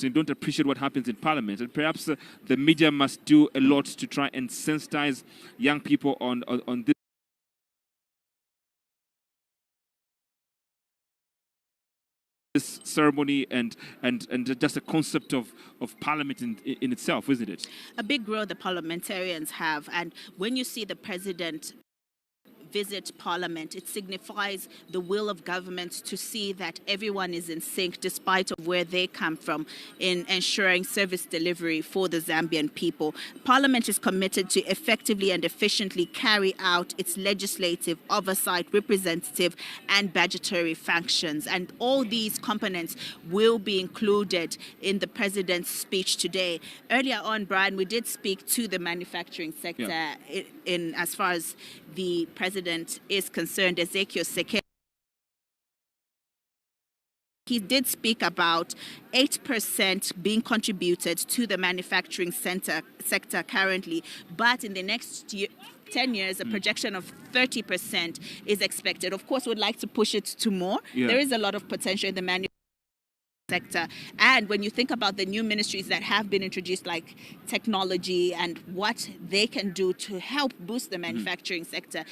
and don't appreciate what happens in Parliament. And perhaps the media must do a lot to try and sensitize young people on this ceremony and just the concept of Parliament in itself, isn't it? A big role the parliamentarians have, and when you see the president visit Parliament, it signifies the will of government to see that everyone is in sync despite of where they come from in ensuring service delivery for the Zambian people. Parliament is committed to effectively and efficiently carry out its legislative, oversight, representative and budgetary functions, and all these components will be included in the President's speech today. Earlier on, Brian, we did speak to the manufacturing sector in as far as the President is concerned, Ezekiel Seke. He did speak about 8% being contributed to the manufacturing sector currently, but in the next 10 years, a projection of 30% is expected. Of course, we'd like to push it to more. Yeah. There is a lot of potential in the manufacturing sector, and when you think about the new ministries that have been introduced, like technology and what they can do to help boost the manufacturing sector,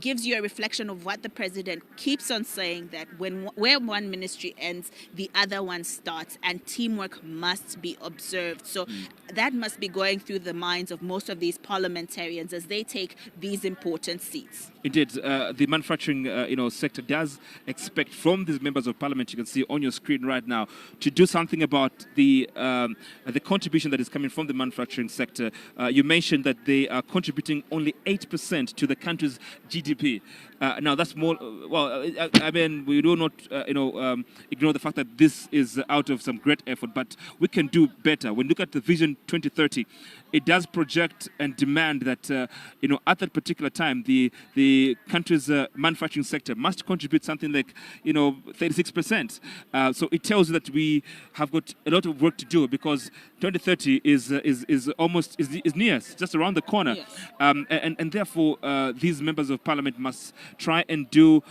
gives you a reflection of what the president keeps on saying, that where one ministry ends, the other one starts, and teamwork must be observed. So that must be going through the minds of most of these parliamentarians as they take these important seats. Indeed, the manufacturing sector does expect from these members of parliament, you can see on your screen right now, to do something about the contribution that is coming from the manufacturing sector. You mentioned that they are contributing only 8% to the country's GDP. Now that's more. Well, I mean, we do not, ignore the fact that this is out of some great effort, but we can do better. When you look at the Vision 2030, it does project and demand that, at that particular time, the country's manufacturing sector must contribute something like, 36%. So it tells you that we have got a lot of work to do, because 2030 is almost near, it's just around the corner. Yes. And therefore, these members of parliament must try and do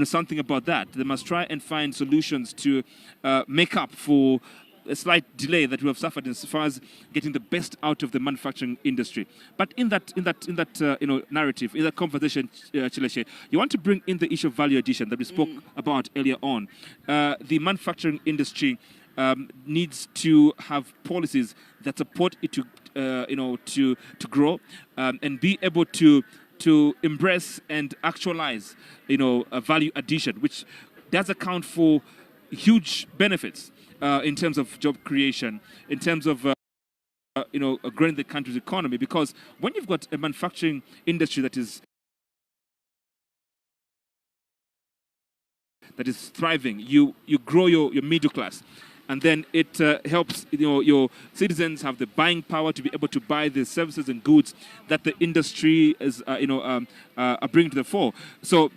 something about that. They must try and find solutions to make up for a slight delay that we have suffered as far as getting the best out of the manufacturing industry. But in that narrative, in that conversation, Chileshe, you want to bring in the issue of value addition that we spoke about earlier on. The manufacturing industry needs to have policies that support it to grow and be able to embrace and actualize a value addition, which does account for huge benefits in terms of job creation, in terms of growing the country's economy. Because when you've got a manufacturing industry that is thriving, you grow your middle class, and then it helps your citizens have the buying power to be able to buy the services and goods that the industry is are bringing to the fore. So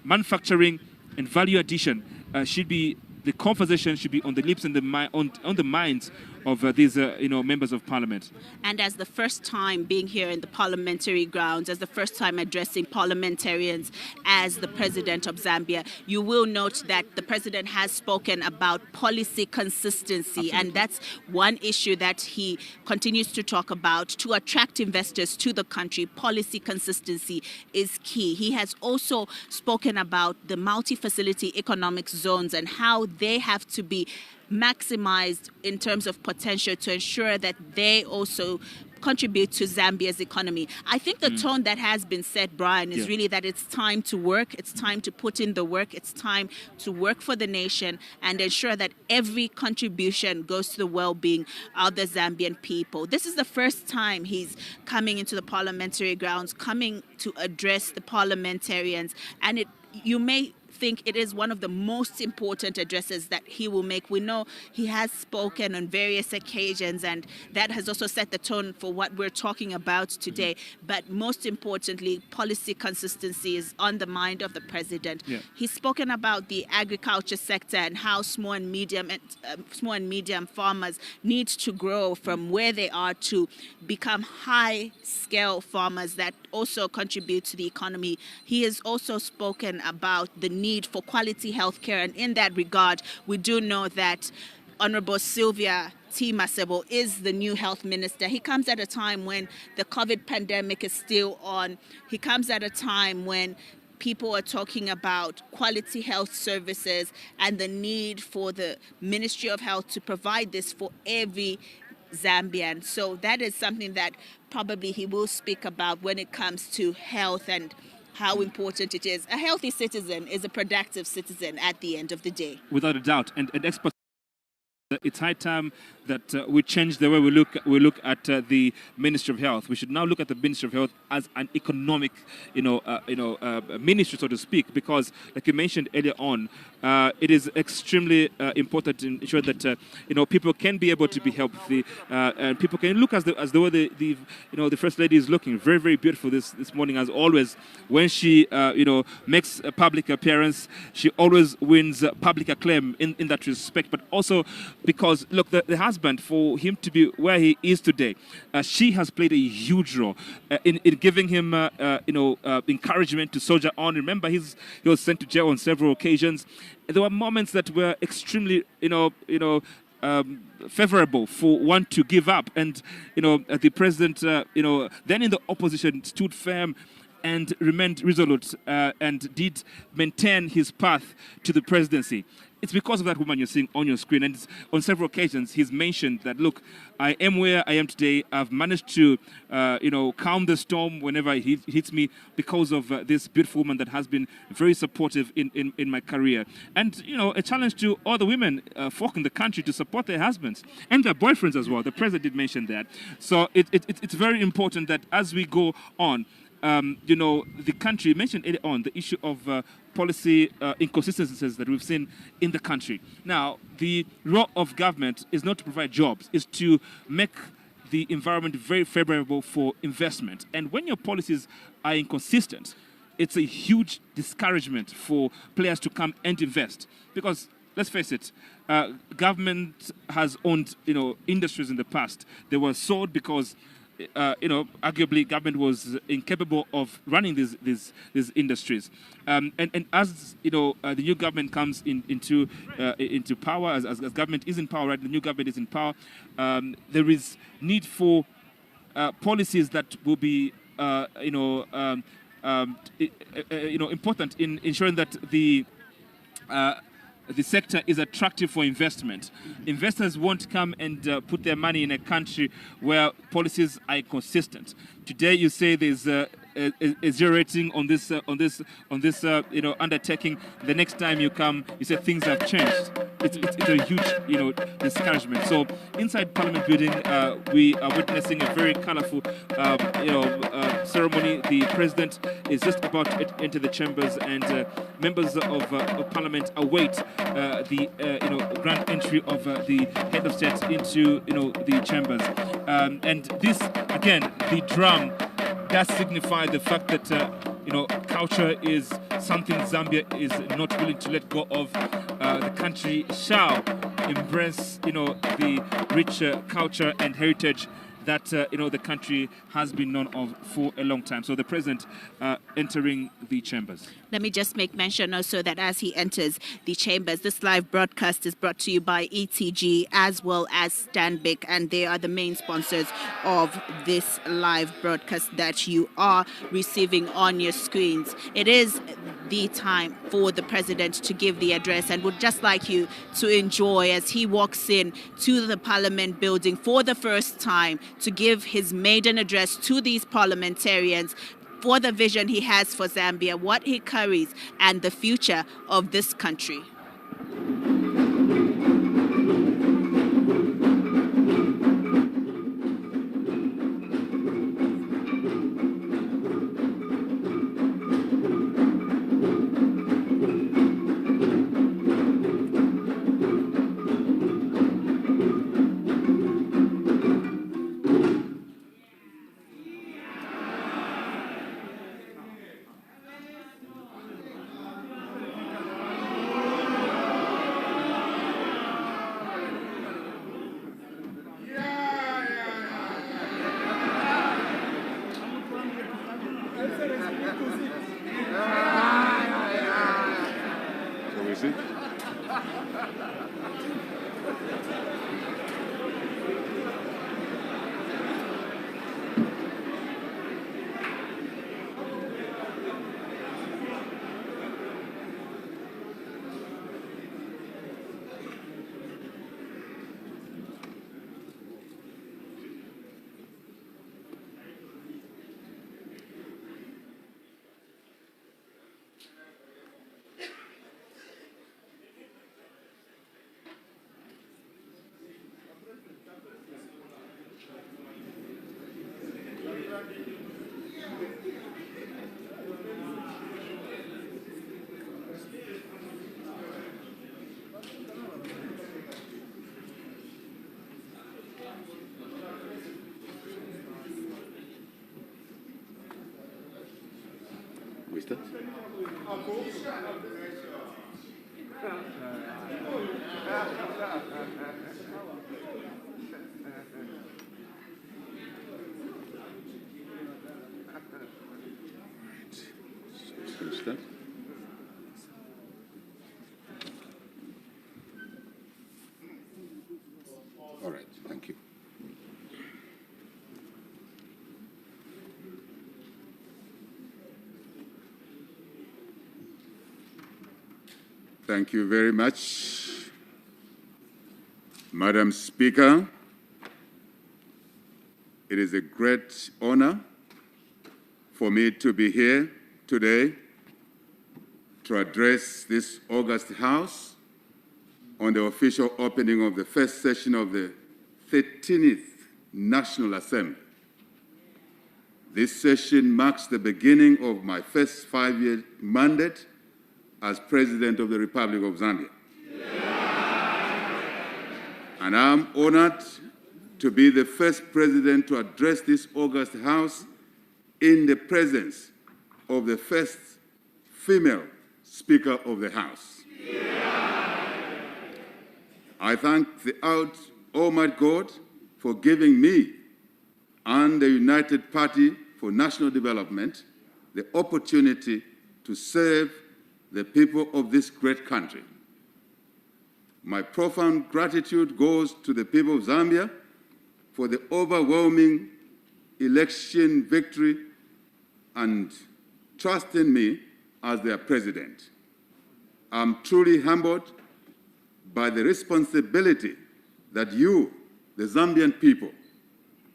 manufacturing and value addition should be, the conversation should be on the lips and on the minds of these members of parliament. And as the first time being here in the parliamentary grounds, as the first time addressing parliamentarians as the president of Zambia, you will note that the president has spoken about policy consistency. Absolutely. And that's one issue that he continues to talk about to attract investors to the country. Policy consistency is key. He has also spoken about the multi-facility economic zones and how they have to be maximized in terms of potential to ensure that they also contribute to Zambia's economy. I think the tone that has been set, Brian, is really that it's time to work, it's time to put in the work, it's time to work for the nation and ensure that every contribution goes to the well-being of the Zambian people. This is the first time he's coming into the parliamentary grounds, coming to address the parliamentarians, and you may think it is one of the most important addresses that he will make. We know he has spoken on various occasions, and that has also set the tone for what we're talking about today. But most importantly, policy consistency is on the mind of the president. Yeah. He's spoken about the agriculture sector and how small and medium farmers need to grow from where they are to become high-scale farmers that also contribute to the economy. He has also spoken about the need for quality health care, and in that regard, we do know that Honorable Sylvia T. Masebo is the new health minister. He comes at a time when the COVID pandemic is still on. He comes at a time when people are talking about quality health services and the need for the Ministry of Health to provide this for every Zambian. So that is something that probably he will speak about when it comes to health and how important it is. A healthy citizen is a productive citizen at the end of the day. Without a doubt. And experts, it's high time that we change the way we look at the Ministry of Health. We should now look at the Ministry of Health as an economic, ministry, so to speak, because, like you mentioned earlier on, it is extremely important to ensure that people can be able to be healthy, and people can look as the way the First Lady is looking very, very beautiful this morning, as always. When she makes a public appearance, she always wins public acclaim in that respect. But also because, look, the husband, for him to be where he is today, she has played a huge role in giving him encouragement to soldier on. Remember, he was sent to jail on several occasions. There were moments that were extremely favorable for one to give up, and the president then in the opposition stood firm and remained resolute and did maintain his path to the presidency. It's because of that woman you're seeing on your screen. And on several occasions, he's mentioned that, look, I am where I am today. I've managed to, calm the storm whenever it hits me because of this beautiful woman that has been very supportive in my career. And, a challenge to all the women, folk in the country, to support their husbands and their boyfriends as well. The president did mention that. So it's very important that as we go on, the country mentioned earlier on the issue of policy inconsistencies that we've seen in the country. Now, the role of government is not to provide jobs, it's to make the environment very favorable for investment. And when your policies are inconsistent, it's a huge discouragement for players to come and invest. Because, let's face it, government has owned, industries in the past. They were sold because arguably government was incapable of running these industries, and as the new government comes into power, as government is in power, right? The new government is in power. There is need for policies that will be important in ensuring that the sector is attractive for investment. Investors won't come and put their money in a country where policies are inconsistent. Today, you say there's a zero rating on this undertaking. The next time you come, you say things have changed. It's a huge discouragement. So inside Parliament building, we are witnessing a very colorful ceremony. The president is just about to enter the chambers, and members of Parliament await the grand entry of the head of state into the chambers. And this again, the drum does signify the fact that culture is something Zambia is not willing to let go of. The country shall embrace the rich culture and heritage that the country has been known of for a long time. So the president entering the chambers. Let me just make mention also that as he enters the chambers, this live broadcast is brought to you by ETG as well as Stanbic, and they are the main sponsors of this live broadcast that you are receiving on your screens. It is the time for the president to give the address, and would just like you to enjoy as he walks in to the Parliament building for the first time to give his maiden address to these parliamentarians for the vision he has for Zambia, what he carries, and the future of this country. We start? Shall we start? All right, thank you. Thank you very much, Madam Speaker. It is a great honor for me to be here today to address this august House on the official opening of the first session of the 13th National Assembly. This session marks the beginning of my first 5-year mandate as President of the Republic of Zambia. And I'm honored to be the first president to address this august House in the presence of the first female Speaker of the House. I thank the Almighty God for giving me and the United Party for National Development the opportunity to serve the people of this great country. My profound gratitude goes to the people of Zambia for the overwhelming election victory and trust in me as their president. I'm truly humbled by the responsibility that you, the Zambian people,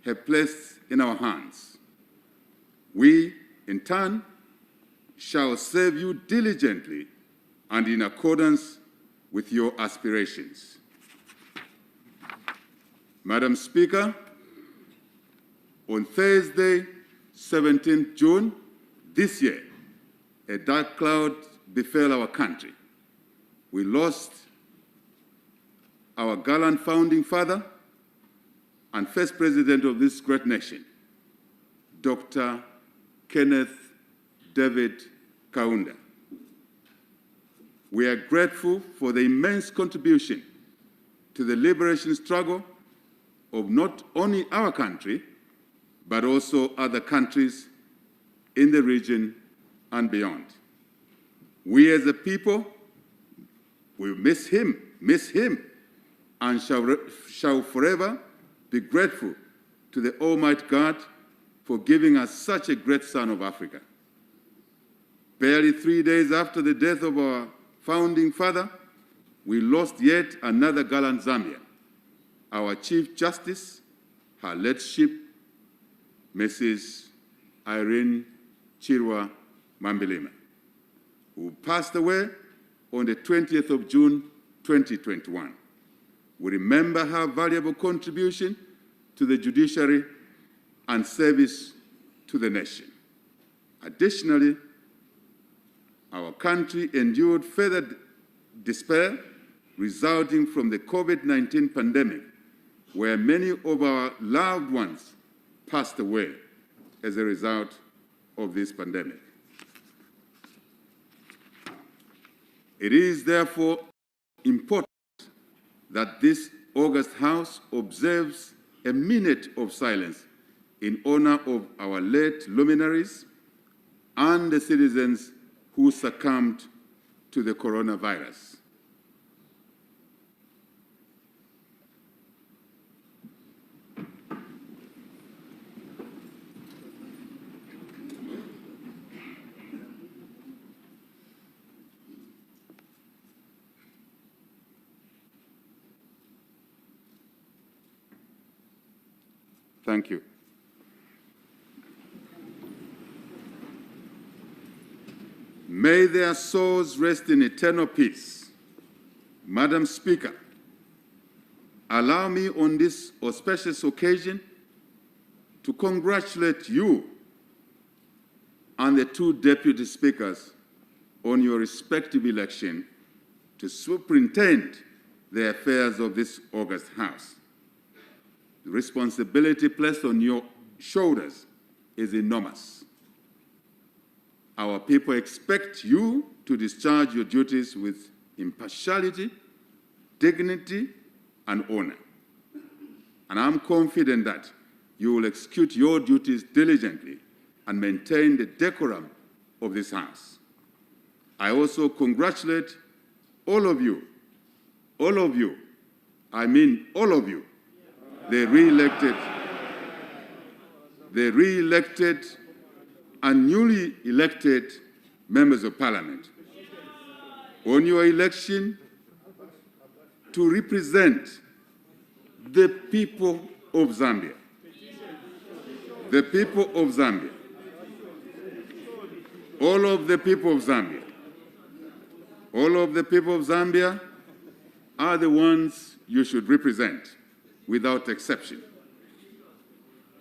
have placed in our hands. We, in turn, shall serve you diligently and in accordance with your aspirations. Madam Speaker, on Thursday, 17th June this year, a dark cloud befell our country. We lost our gallant founding father and first president of this great nation, Dr. Kenneth David Kaunda. We are grateful for the immense contribution to the liberation struggle of not only our country, but also other countries in the region and beyond. We as a people will miss him, and shall forever be grateful to the Almighty God for giving us such a great son of Africa. Barely 3 days after the death of our founding father, we lost yet another gallant Zambian, our Chief Justice, her Lordship, Mrs. Irene Chirwa Mambilima, who passed away on the 20th of June, 2021. We remember her valuable contribution to the judiciary and service to the nation. Additionally, our country endured further despair resulting from the COVID-19 pandemic, where many of our loved ones passed away as a result of this pandemic. It is therefore important that this august House observes a minute of silence in honor of our late luminaries and the citizens who succumbed to the coronavirus. Thank you. May their souls rest in eternal peace. Madam Speaker, allow me on this auspicious occasion to congratulate you and the two deputy speakers on your respective election to superintend the affairs of this august House. The responsibility placed on your shoulders is enormous. Our people expect you to discharge your duties with impartiality, dignity, and honor. And I'm confident that you will execute your duties diligently and maintain the decorum of this House. I also congratulate all of you, I mean all of you, the re-elected and newly elected members of Parliament, on your election to represent the people of Zambia. The people of Zambia. All of the people of Zambia. All of the people of Zambia are the ones you should represent without exception.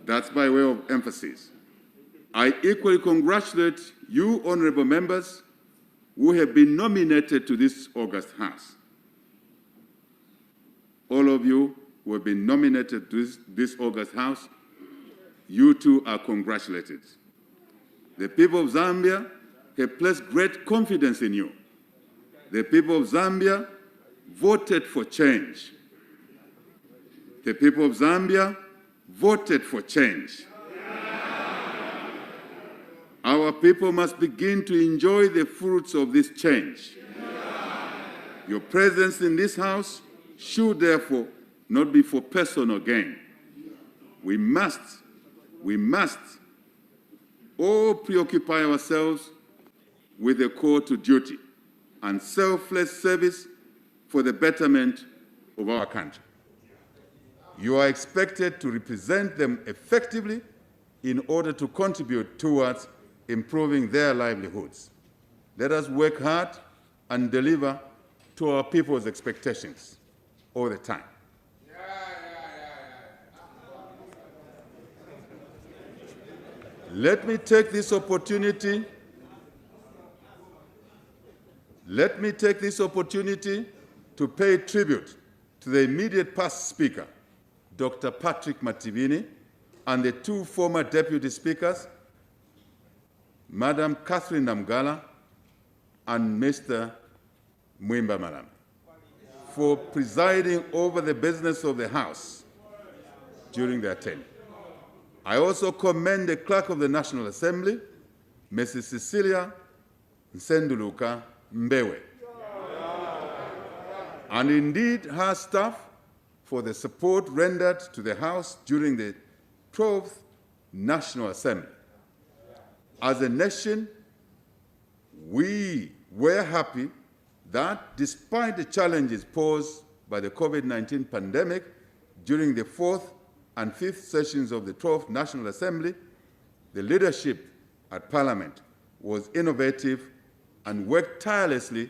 That's by way of emphasis. I equally congratulate you, honorable members, who have been nominated to this August House. All of you who have been nominated to this August House, you too are congratulated. The people of Zambia have placed great confidence in you. The people of Zambia voted for change. The people of Zambia voted for change. Our people must begin to enjoy the fruits of this change. Your presence in this House should therefore not be for personal gain. We must all preoccupy ourselves with a call to duty and selfless service for the betterment of our country. You are expected to represent them effectively in order to contribute towards improving their livelihoods. Let us work hard and deliver to our people's expectations all the time. Let me take this opportunity to pay tribute to the immediate past Speaker, Dr. Patrick Mativini, and the two former Deputy Speakers, Madam Catherine Namgala and Mr. Mwimba Malam, for presiding over the business of the House during their tenure. I also commend the Clerk of the National Assembly, Mrs. Cecilia Nsenduluka Mbewe, and indeed her staff for the support rendered to the House during the 12th National Assembly. As a nation, we were happy that despite the challenges posed by the COVID-19 pandemic during the 4th and 5th sessions of the 12th National Assembly, the leadership at Parliament was innovative and worked tirelessly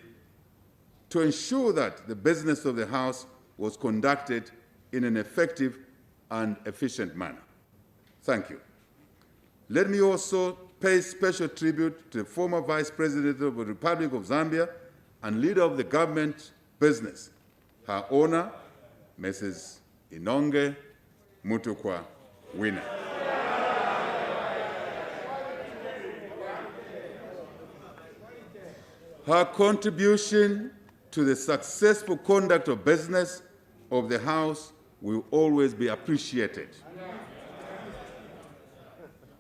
to ensure that the business of the House was conducted in an effective and efficient manner. Thank you. Let me also pay special tribute to the former Vice President of the Republic of Zambia and leader of the government business, Her Honor, Mrs. Inonge Mutukwa Wina. Her contribution to the successful conduct of business of the House will always be appreciated.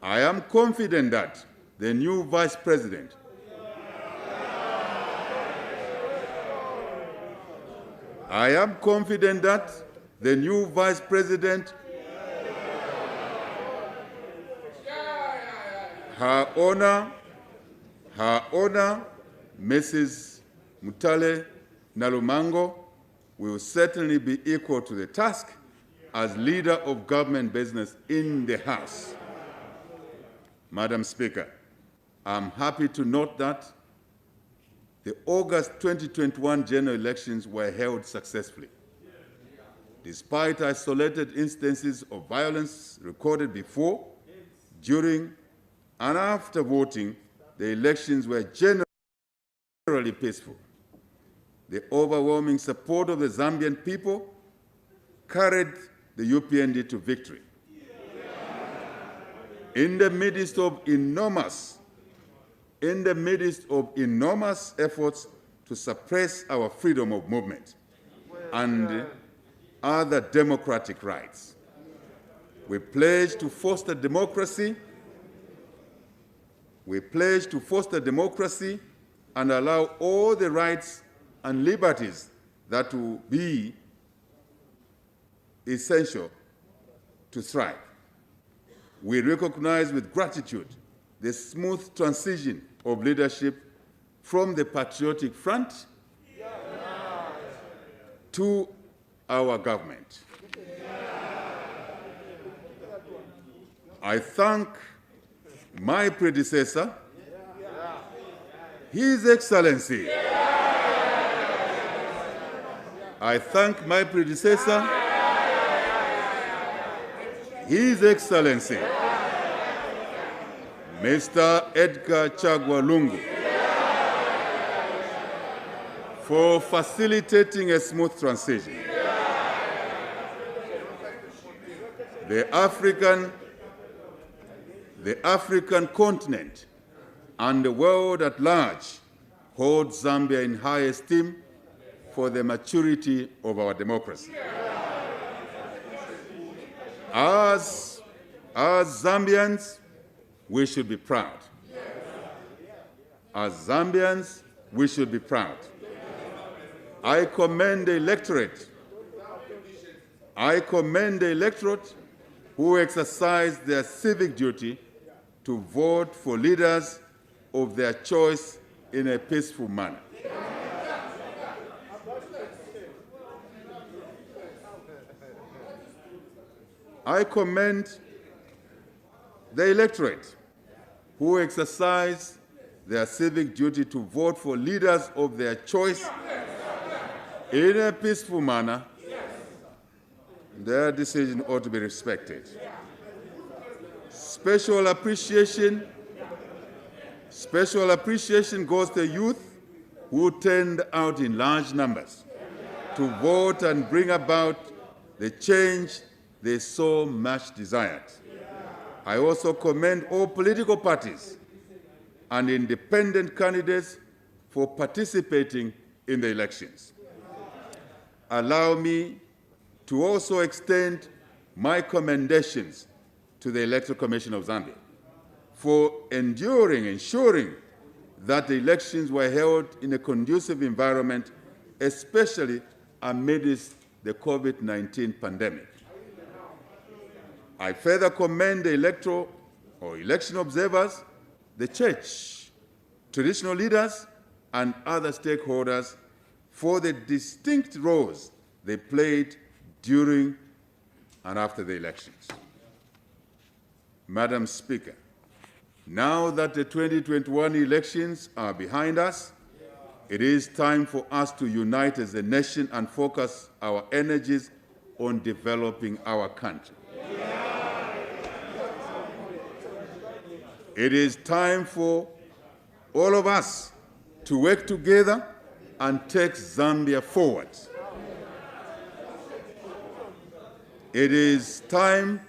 I am confident that the new Vice President Her Honor, Mrs. Mutale Nalumango, will certainly be equal to the task as leader of government business in the House. Madam Speaker, I'm happy to note that the August 2021 general elections were held successfully. Despite isolated instances of violence recorded before, during, and after voting, the elections were generally peaceful. The overwhelming support of the Zambian people carried the UPND to victory. In the midst of enormous in the midst of enormous efforts to suppress our freedom of movement and other democratic rights. We pledge to foster democracy. We pledge to foster democracy and allow all the rights and liberties that will be essential to thrive. We recognize with gratitude the smooth transition of leadership from the patriotic front to our government. I thank my predecessor, His Excellency. I thank my predecessor, His Excellency, Mr. Edgar Chagwa Lungu, for facilitating a smooth transition. The African continent and the world at large hold Zambia in high esteem for the maturity of our democracy. As Zambians, we should be proud. As Zambians, we should be proud. I commend the electorate. I commend the electorate who exercise their civic duty to vote for leaders of their choice in a peaceful manner. I commend the electorate who exercise their civic duty to vote for leaders of their choice in a peaceful manner. Their decision ought to be respected. Special appreciation goes to youth who turned out in large numbers to vote and bring about the change they so much desired. I also commend all political parties and independent candidates for participating in the elections. Allow me to also extend my commendations to the Electoral Commission of Zambia for ensuring that the elections were held in a conducive environment, especially amidst the COVID-19 pandemic. I further commend the election observers, the church, traditional leaders, and other stakeholders for the distinct roles they played during and after the elections. Madam Speaker, now that the 2021 elections are behind us, it is time for us to unite as a nation and focus our energies on developing our country. It is time for all of us to work together and take Zambia forward. It is time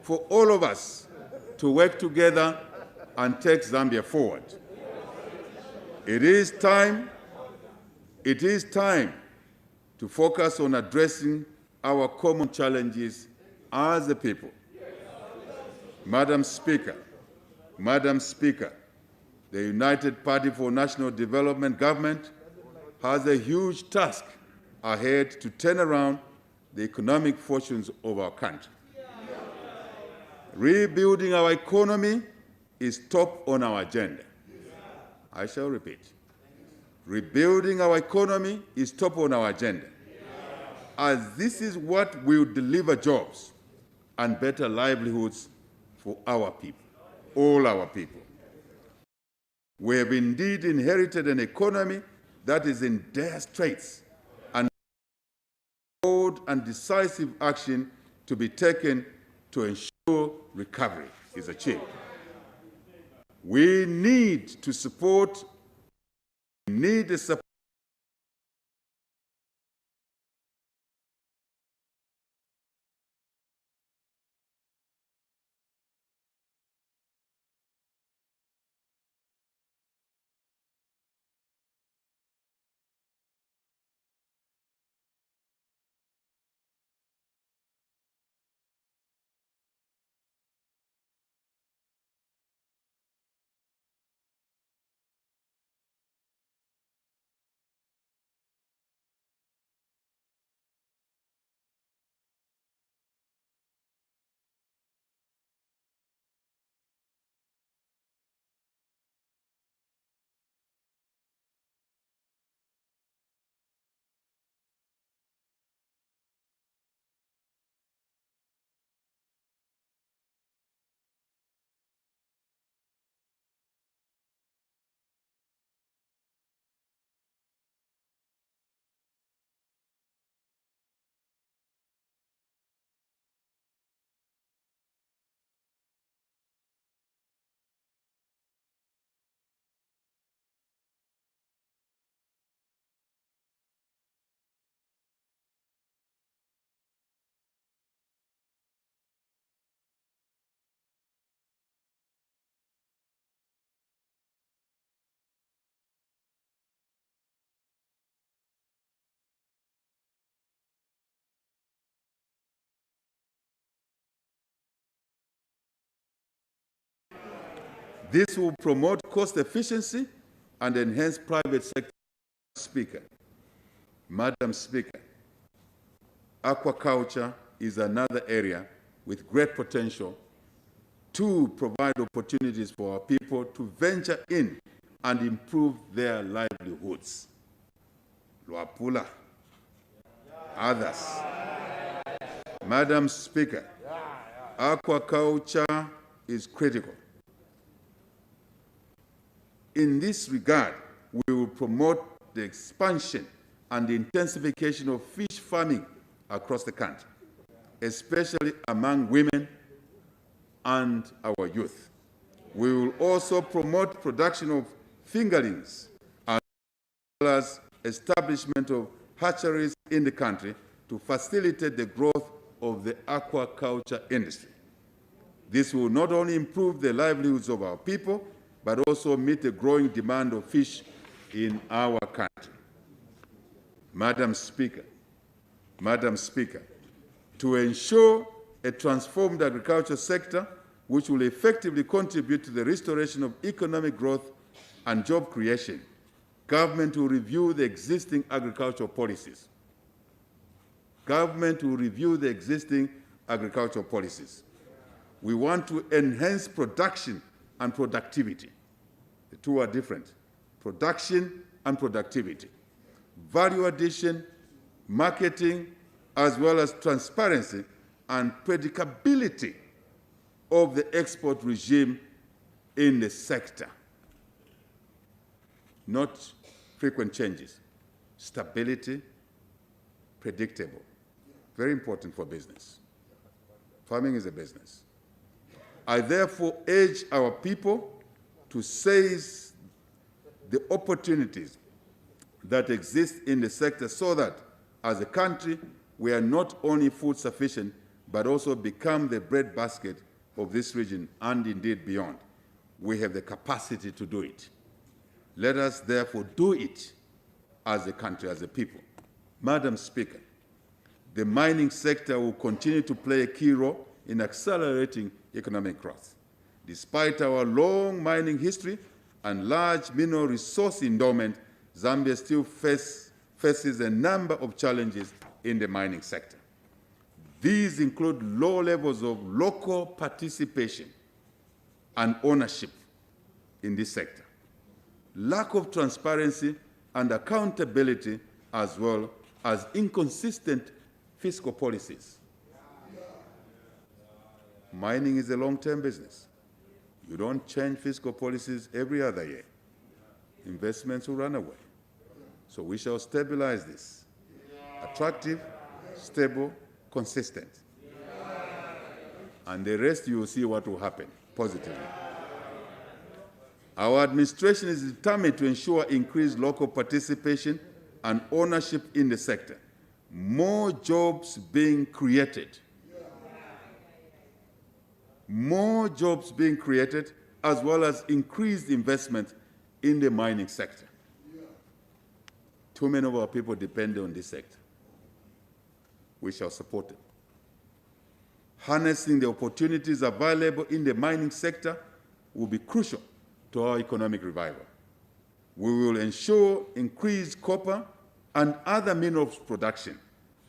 for all of us to work together and take Zambia forward. It is time to focus on addressing our common challenges as a people. Madam Speaker, the United Party for National Development government has a huge task ahead to turn around the economic fortunes of our country. Rebuilding our economy is top on our agenda. I shall repeat. Rebuilding our economy is top on our agenda, as this is what will deliver jobs and better livelihoods for our people, all our people. We have indeed inherited an economy that is in dire straits, and bold and decisive action to be taken to ensure recovery is achieved. We need the support This will promote cost efficiency and enhance private sector. Speaker, Madam Speaker, aquaculture is another area with great potential to provide opportunities for our people to venture in and improve their livelihoods. Luapula, others. Madam Speaker, aquaculture is critical. In this regard, we will promote the expansion and the intensification of fish farming across the country, especially among women and our youth. We will also promote production of fingerlings as well as establishment of hatcheries in the country to facilitate the growth of the aquaculture industry. This will not only improve the livelihoods of our people, but also meet the growing demand of fish in our country. Madam Speaker, to ensure a transformed agriculture sector which will effectively contribute to the restoration of economic growth and job creation, government will review the existing agricultural policies. We want to enhance production and productivity. The two are different. Production and productivity. Value addition, marketing, as well as transparency and predictability of the export regime in the sector. Not frequent changes. Stability, predictable. Very important for business. Farming is a business. I therefore urge our people to seize the opportunities that exist in the sector so that, as a country, we are not only food sufficient, but also become the breadbasket of this region and indeed beyond. We have the capacity to do it. Let us therefore do it as a country, as a people. Madam Speaker, the mining sector will continue to play a key role in accelerating economic growth. Despite our long mining history and large mineral resource endowment, Zambia still faces a number of challenges in the mining sector. These include low levels of local participation and ownership in this sector, lack of transparency and accountability, as well as inconsistent fiscal policies. Mining is a long-term business. You don't change fiscal policies every other year. Investments will run away. So we shall stabilize this. Attractive, stable, consistent. And the rest you will see what will happen positively. Our administration is determined to ensure increased local participation and ownership in the sector. More jobs being created. More jobs being created, as well as increased investment in the mining sector. Too many of our people depend on this sector. We shall support them. Harnessing the opportunities available in the mining sector will be crucial to our economic revival. We will ensure increased copper and other minerals production,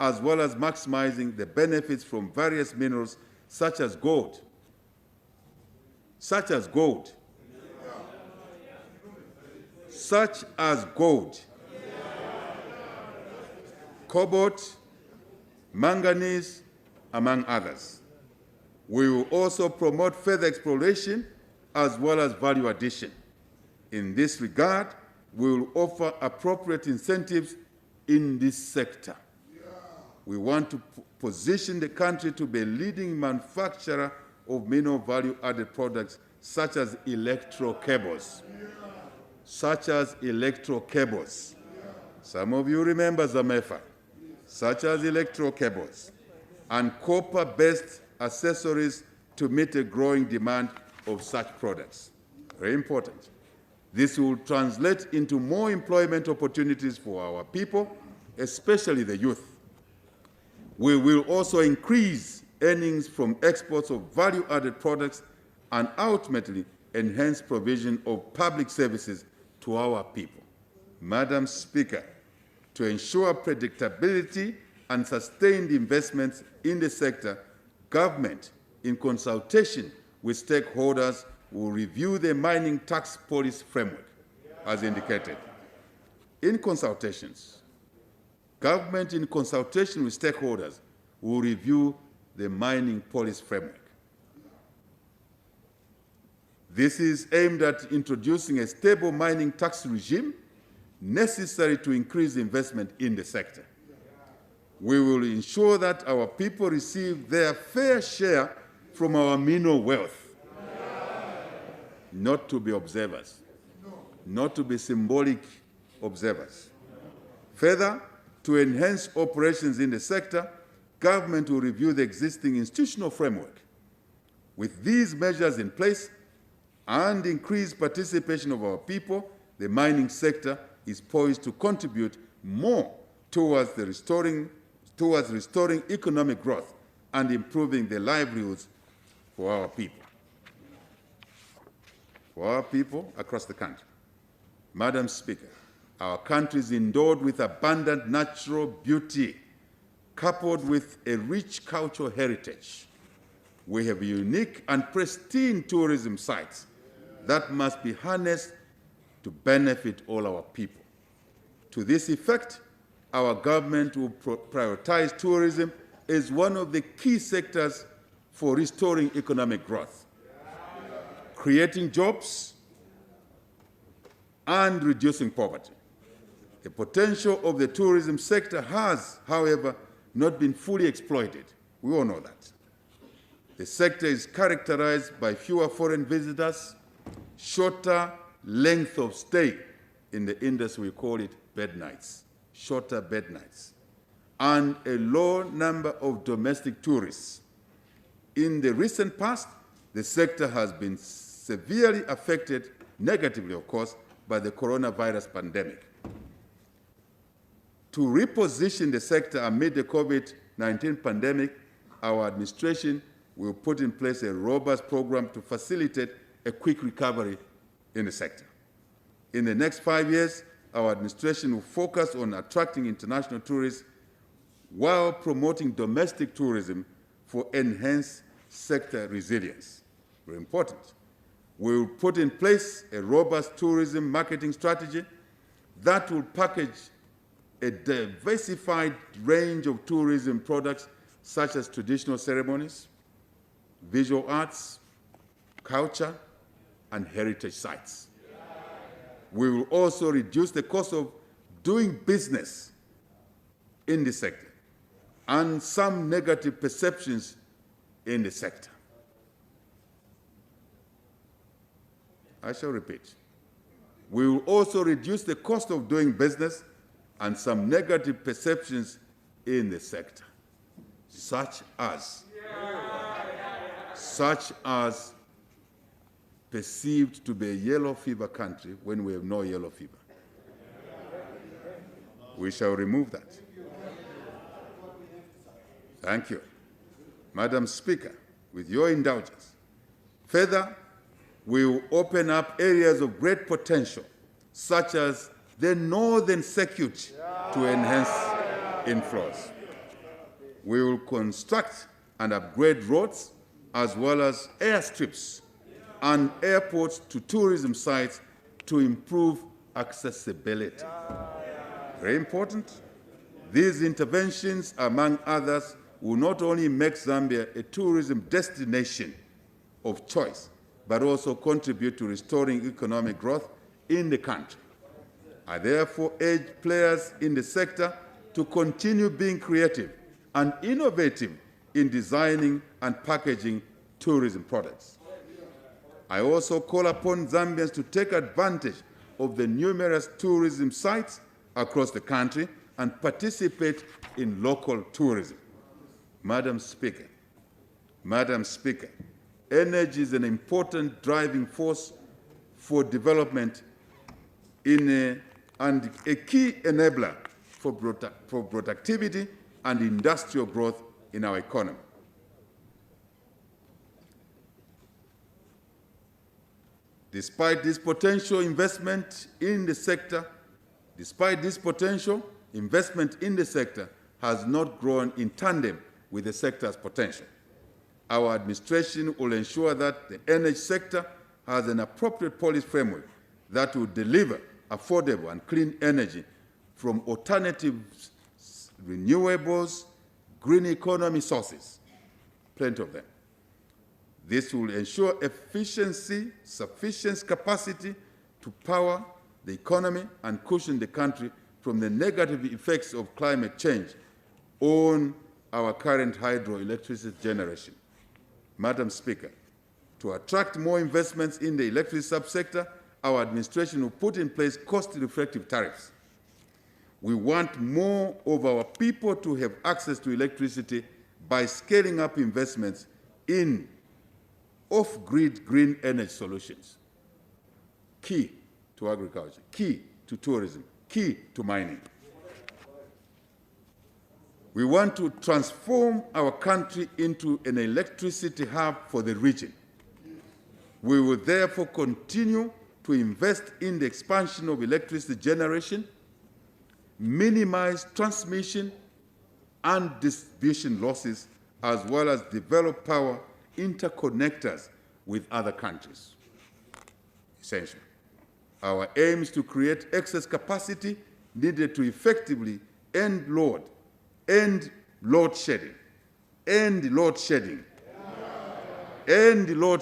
as well as maximizing the benefits from various minerals such as gold, cobalt, manganese, among others. We will also promote further exploration as well as value addition. In this regard, we will offer appropriate incentives in this sector. We want to position the country to be a leading manufacturer of mineral value-added products such as electro cables. Some of you remember Zamefa. Such as electro cables and copper-based accessories to meet a growing demand of such products. Very important. This will translate into more employment opportunities for our people, especially the youth. We will also increase earnings from exports of value-added products and ultimately enhanced provision of public services to our people. Madam Speaker, to ensure predictability and sustained investments in the sector, government, in consultation with stakeholders, will review the mining tax policy framework, as indicated. In consultations, government, in consultation with stakeholders, will review the mining policy framework. This is aimed at introducing a stable mining tax regime necessary to increase investment in the sector. We will ensure that our people receive their fair share from our mineral wealth, not to be observers, not to be symbolic observers. Further, to enhance operations in the sector, government will review the existing institutional framework. With these measures in place and increased participation of our people, the mining sector is poised to contribute more towards restoring economic growth and improving the livelihoods for our people across the country. Madam Speaker, our country is endowed with abundant natural beauty, coupled with a rich cultural heritage. We have unique and pristine tourism sites that must be harnessed to benefit all our people. To this effect, our government will prioritize tourism as one of the key sectors for restoring economic growth, creating jobs, and reducing poverty. The potential of the tourism sector has, however, not been fully exploited. We all know that. The sector is characterized by fewer foreign visitors, shorter length of stay. In the industry, we call it bed nights, shorter bed nights, and a low number of domestic tourists. In the recent past, the sector has been severely affected, negatively of course, by the coronavirus pandemic. To reposition the sector amid the COVID-19 pandemic, our administration will put in place a robust program to facilitate a quick recovery in the sector. In the next 5 years, our administration will focus on attracting international tourists while promoting domestic tourism for enhanced sector resilience. Very important. We will put in place a robust tourism marketing strategy that will package a diversified range of tourism products such as traditional ceremonies, visual arts, culture, and heritage sites. We will also reduce the cost of doing business in the sector and some negative perceptions in the sector. I shall repeat. We will also reduce the cost of doing business and some negative perceptions in the sector, such as perceived to be a yellow fever country when we have no yellow fever. We shall remove that. Thank you. Madam Speaker, with your indulgence. Further, we will open up areas of great potential, such as the northern circuit, to enhance inflows. We will construct and upgrade roads as well as airstrips and airports to tourism sites to improve accessibility. Very important. These interventions, among others, will not only make Zambia a tourism destination of choice, but also contribute to restoring economic growth in the country. I therefore urge players in the sector to continue being creative and innovative in designing and packaging tourism products. I also call upon Zambians to take advantage of the numerous tourism sites across the country and participate in local tourism. Madam Speaker, energy is an important driving force for development and a key enabler for productivity and industrial growth in our economy. Despite this potential investment in the sector, has not grown in tandem with the sector's potential. Our administration will ensure that the energy sector has an appropriate policy framework that will deliver affordable and clean energy from alternative renewables, green economy sources, plenty of them. This will ensure efficiency, sufficient capacity to power the economy and cushion the country from the negative effects of climate change on our current hydroelectricity generation. Madam Speaker, to attract more investments in the electricity subsector, our administration will put in place cost-reflective tariffs. We want more of our people to have access to electricity by scaling up investments in off-grid green energy solutions, key to agriculture, key to tourism, key to mining. We want to transform our country into an electricity hub for the region. We will therefore continue to invest in the expansion of electricity generation, minimize transmission and distribution losses, as well as develop power interconnectors with other countries. Essential. Our aim is to create excess capacity needed to effectively end load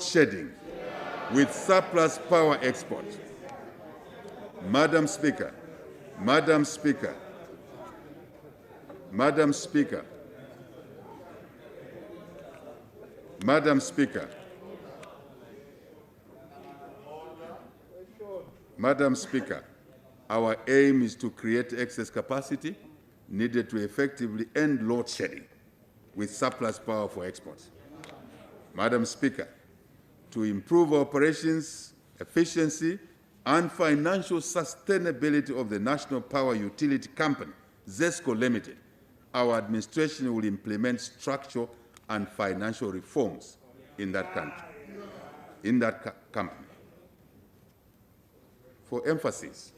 shedding with surplus power export. Madam Speaker, our aim is to create excess capacity needed to effectively end load shedding with surplus power for exports. Madam Speaker, to improve operations, efficiency, and financial sustainability of the National Power Utility Company, ZESCO Limited, our administration will implement structural and financial reforms in that company. For emphasis,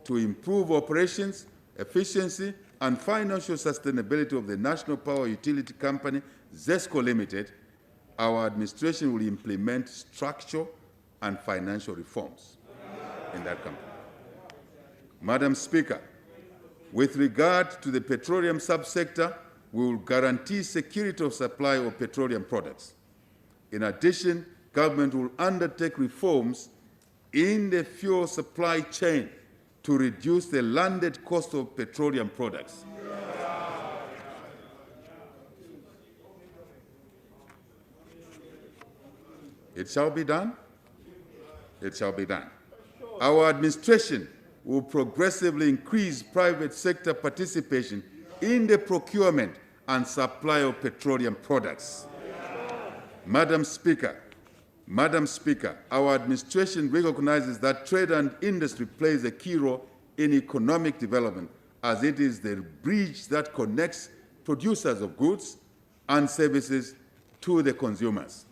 to improve operations, efficiency, and financial sustainability of the National Power Utility Company, ZESCO Limited, our administration will implement structural and financial reforms in that company. Madam Speaker, with regard to the petroleum subsector, we will guarantee security of supply of petroleum products. In addition, government will undertake reforms in the fuel supply chain to reduce the landed cost of petroleum products. It shall be done. It shall be done. Our administration will progressively increase private sector participation in the procurement and supply of petroleum products. Madam Speaker, our administration recognizes that trade and industry plays a key role in economic development, as it is the bridge that connects producers of goods and services to the consumers.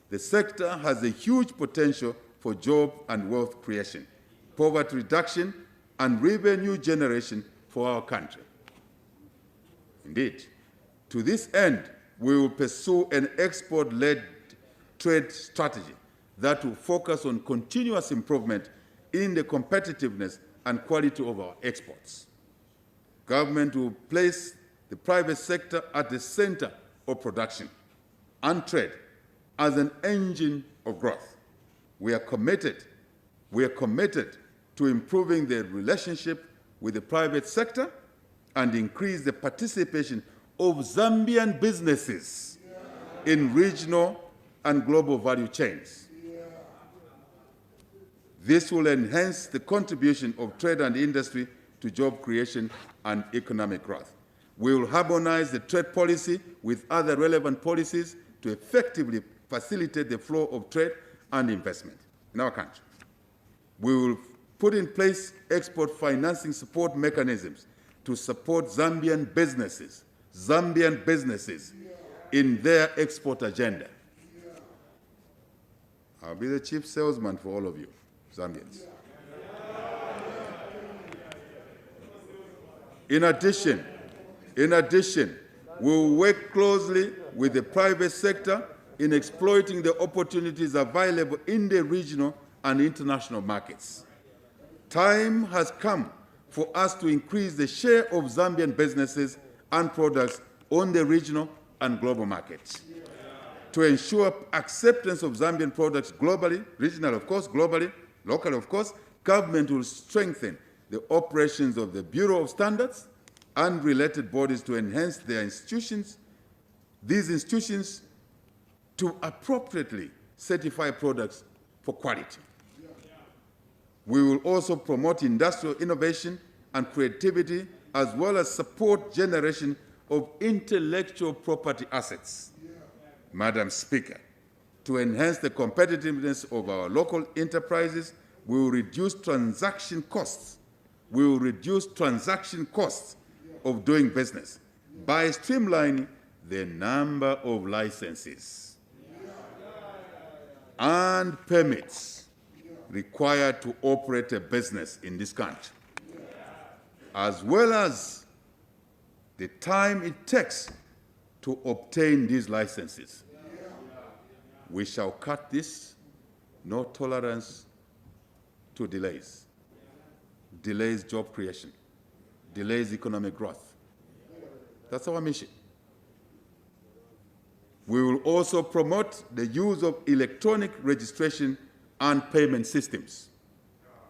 The sector has a huge potential for job and wealth creation, poverty reduction, and revenue generation for our country. Indeed, to this end, we will pursue an export-led trade strategy that will focus on continuous improvement in the competitiveness and quality of our exports. Government will place the private sector at the center of production and trade as an engine of growth. We are committed to improving the relationship with the private sector and increase the participation of Zambian businesses in regional and global value chains. This will enhance the contribution of trade and industry to job creation and economic growth. We will harmonize the trade policy with other relevant policies to effectively facilitate the flow of trade and investment in our country. We will put in place export financing support mechanisms to support Zambian businesses in their export agenda. I'll be the chief salesman for all of you, Zambians. In addition, we will work closely with the private sector in exploiting the opportunities available in the regional and international markets. Time has come for us to increase the share of Zambian businesses and products on the regional and global markets. To ensure acceptance of Zambian products globally, regional of course, globally, local of course, government will strengthen the operations of the Bureau of Standards and related bodies to enhance these institutions to appropriately certify products for quality. We will also promote industrial innovation and creativity, as well as support generation of intellectual property assets. Madam Speaker, to enhance the competitiveness of our local enterprises, we will reduce transaction costs. We will reduce transaction costs of doing business by streamlining the number of licenses and permits required to operate a business in this country, as well as the time it takes to obtain these licenses. We shall cut this, no tolerance to delays. Delays job creation, delays economic growth. That's our mission. We will also promote the use of electronic registration and payment systems.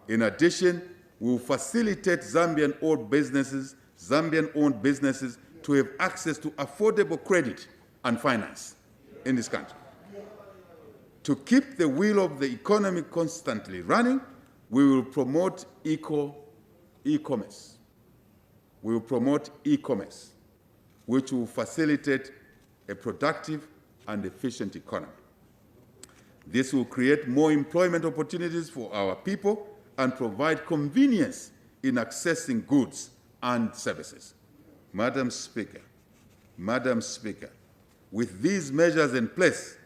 In addition, we will facilitate Zambian-owned businesses to have access to affordable credit and finance in this country. To keep the wheel of the economy constantly running, we will promote e-commerce. We will promote e-commerce, which will facilitate a productive and efficient economy. This will create more employment opportunities for our people and provide convenience in accessing goods and services. Madam Speaker, with these measures in place,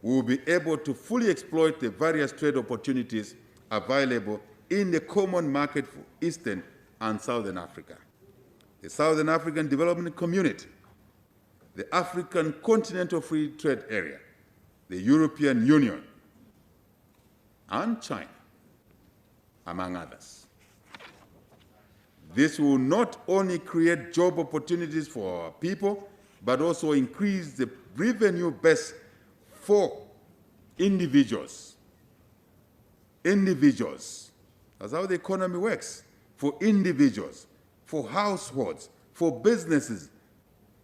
we will be able to fully exploit the various trade opportunities available in the common market for Eastern and Southern Africa. The Southern African Development Community, the African Continental Free Trade Area, the European Union, and China, among others. This will not only create job opportunities for our people, but also increase the revenue base for individuals. That's how the economy works. For individuals, for households, for businesses,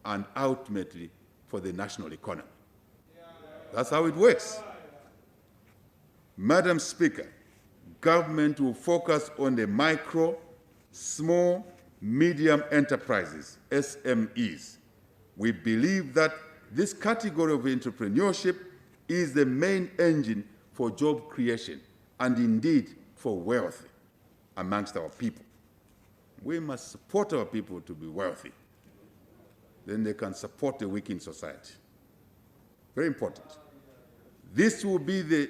and ultimately for the national economy. That's how it works. Madam Speaker, government will focus on the micro, small, medium enterprises, SMEs. We believe that this category of entrepreneurship is the main engine for job creation and indeed for wealth amongst our people. We must support our people to be wealthy. Then they can support the weak in society. Very important. This will be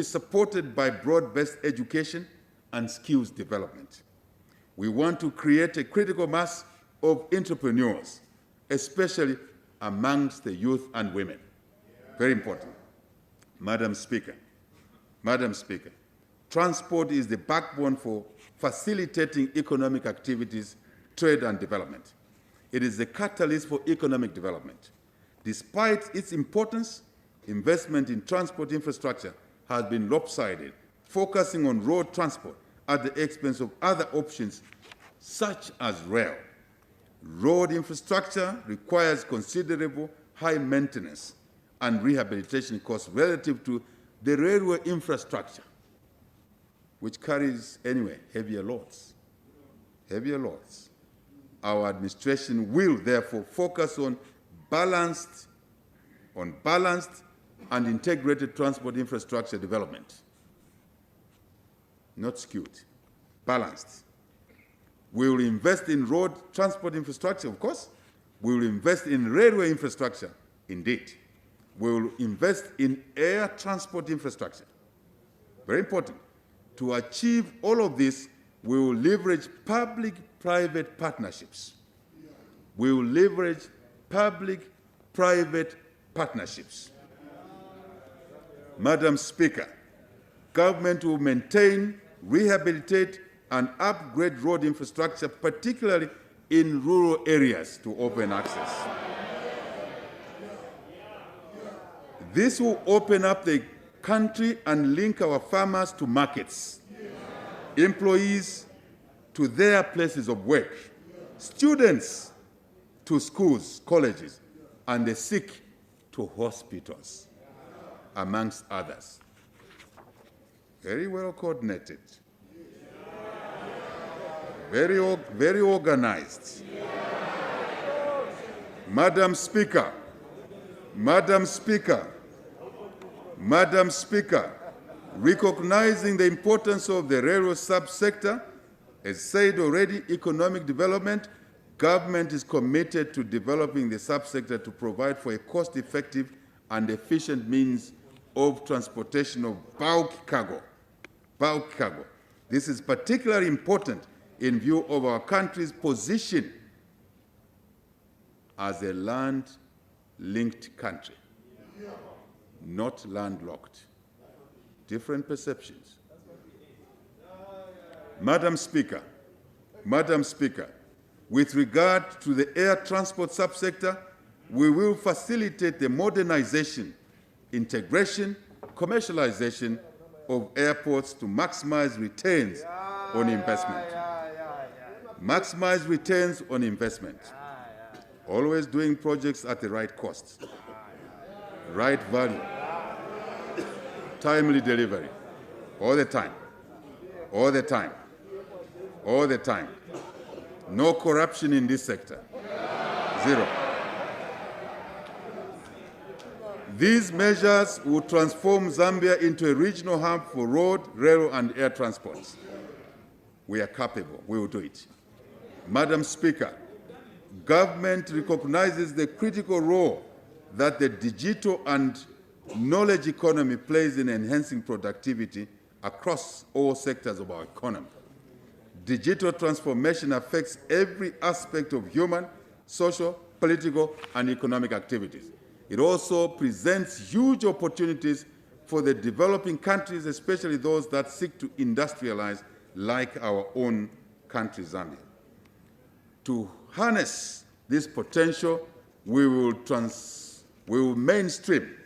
supported by broad-based education and skills development. We want to create a critical mass of entrepreneurs, especially amongst the youth and women. Very important. Madam Speaker, transport is the backbone for facilitating economic activities, trade, and development. It is the catalyst for economic development. Despite its importance, investment in transport infrastructure has been lopsided, focusing on road transport at the expense of other options, such as rail. Road infrastructure requires considerable high maintenance and rehabilitation costs relative to the railway infrastructure, which carries, anyway, heavier loads. Our administration will therefore focus on balanced and integrated transport infrastructure development. Not skewed, balanced. We will invest in road transport infrastructure, of course. We will invest in railway infrastructure, indeed. We will invest in air transport infrastructure. Very important. To achieve all of this, we will leverage public-private partnerships. We will leverage public-private partnerships. Madam Speaker, government will maintain, rehabilitate, and upgrade road infrastructure, particularly in rural areas, to open access. This will open up the country and link our farmers to markets, employees to their places of work, students to schools, colleges, and the sick to hospitals, amongst others. Very well coordinated, very organized. Madam Speaker, recognizing the importance of the railway subsector, as said already, economic development, government is committed to developing the subsector to provide for a cost-effective and efficient means of transportation of bulk cargo. This is particularly important in view of our country's position as a land-linked country, not landlocked. Different perceptions. Madam Speaker, with regard to the air transport subsector, we will facilitate the modernization, integration, commercialization of airports to maximize returns on investment. Maximize returns on investment. Always doing projects at the right cost, right value, timely delivery, all the time. No corruption in this sector. Zero. These measures will transform Zambia into a regional hub for road, rail, and air transports. We are capable. We will do it. Madam Speaker, government recognizes the critical role that the digital and knowledge economy plays in enhancing productivity across all sectors of our economy. Digital transformation affects every aspect of human, social, political, and economic activities. It also presents huge opportunities for the developing countries, especially those that seek to industrialize like our own country, Zambia. To harness this potential, we will mainstream.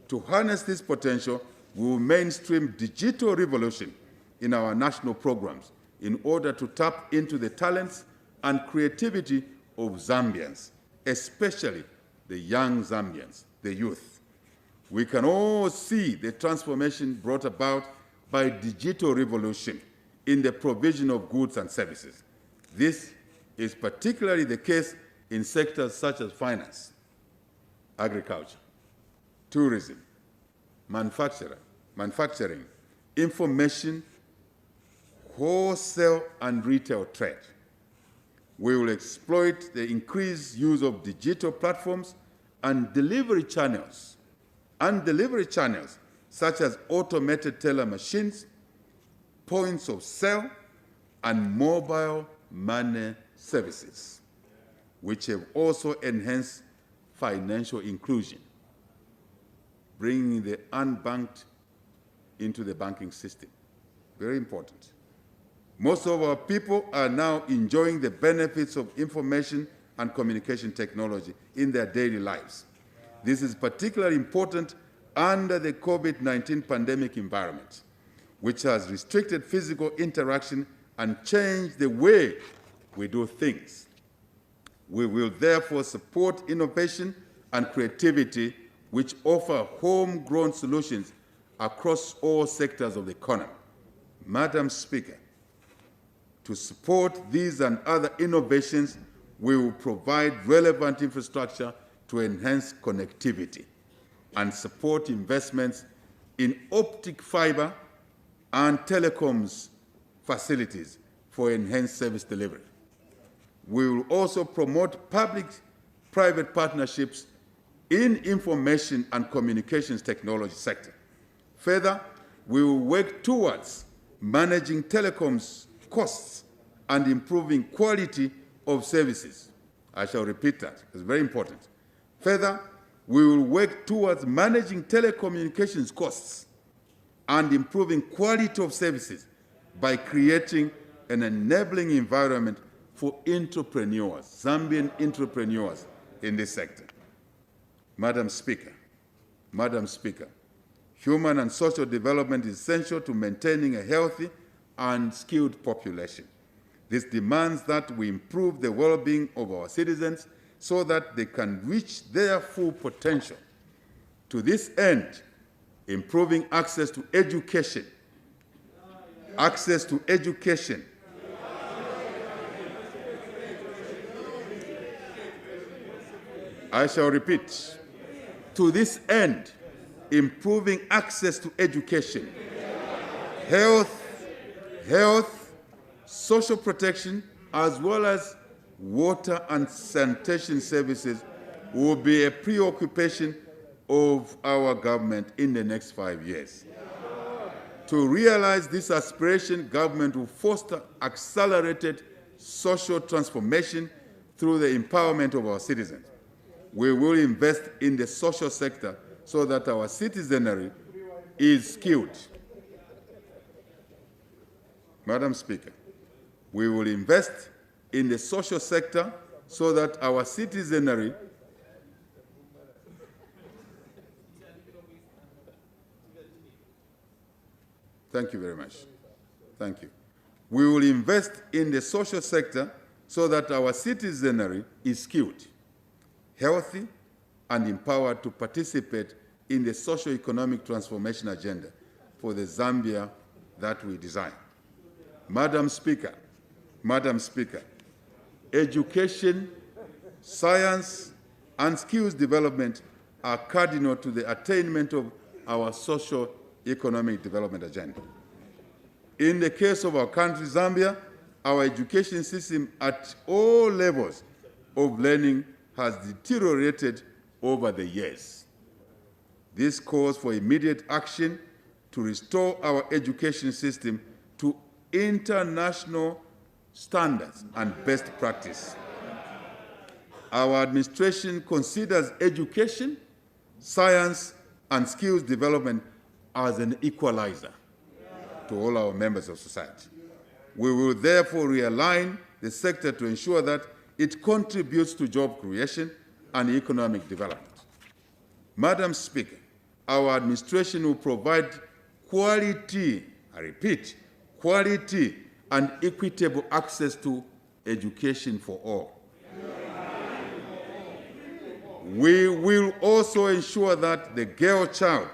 To harness this potential, we will mainstream digital revolution in our national programs in order to tap into the talents and creativity of Zambians, especially the young Zambians, the youth. We can all see the transformation brought about by digital revolution in the provision of goods and services. This is particularly the case in sectors such as finance, agriculture, tourism, manufacturing, information, wholesale and retail trade. We will exploit the increased use of digital platforms and delivery channels such as automated teller machines, points of sale, and mobile money services, which have also enhanced financial inclusion, bringing the unbanked into the banking system. Very important. Most of our people are now enjoying the benefits of information and communication technology in their daily lives. This is particularly important under the COVID-19 pandemic environment, which has restricted physical interaction and changed the way we do things. We will therefore support innovation and creativity which offer homegrown solutions across all sectors of the economy. Madam Speaker, to support these and other innovations, we will provide relevant infrastructure to enhance connectivity and support investments in optic fiber and telecoms facilities for enhanced service delivery. We will also promote public-private partnerships in information and communications technology sector. Further, we will work towards managing telecoms costs and improving quality of services. I shall repeat that, it's very important. Further, we will work towards managing telecommunications costs and improving quality of services by creating an enabling environment for entrepreneurs, Zambian entrepreneurs in this sector. Madam Speaker, human and social development is essential to maintaining a healthy and skilled population. This demands that we improve the well-being of our citizens so that they can reach their full potential. To this end, improving access to education, I shall repeat, to this end, improving access to education, health, social protection, as well as water and sanitation services will be a preoccupation of our government in the next 5 years. To realize this aspiration, government will foster accelerated social transformation through the empowerment of our citizens. We will invest in the social sector so that our citizenry is skilled. Madam Speaker, we will invest in the social sector so that our citizenry Thank you very much. Thank you. We will invest in the social sector so that our citizenry is skilled, healthy, and empowered to participate in the socio-economic transformation agenda for the Zambia that we desire. Madam Speaker, education, science, and skills development are cardinal to the attainment of our socio-economic development agenda. In the case of our country, Zambia, our education system at all levels of learning has deteriorated over the years. This calls for immediate action to restore our education system to international standards and best practice. Our administration considers education, science, and skills development as an equalizer to all our members of society. We will therefore realign the sector to ensure that it contributes to job creation and economic development. Madam Speaker, our administration will provide quality, I repeat, quality and equitable access to education for all. We will also ensure that the girl child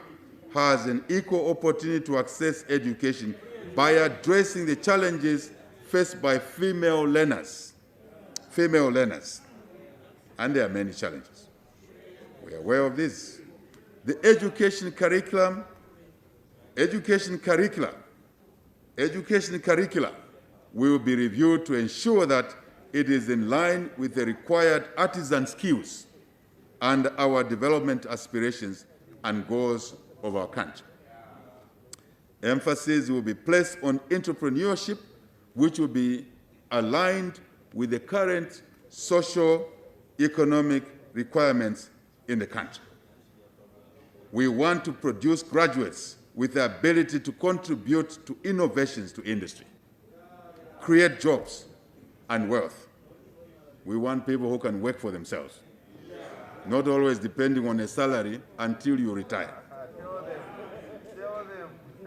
has an equal opportunity to access education by addressing the challenges faced by female learners. And there are many challenges. We are aware of this. The education curricula will be reviewed to ensure that it is in line with the required artisan skills and our development aspirations and goals of our country. Emphasis will be placed on entrepreneurship, which will be aligned with the current socio-economic requirements in the country. We want to produce graduates with the ability to contribute to innovations to industry, create jobs and wealth. We want people who can work for themselves, not always depending on a salary until you retire.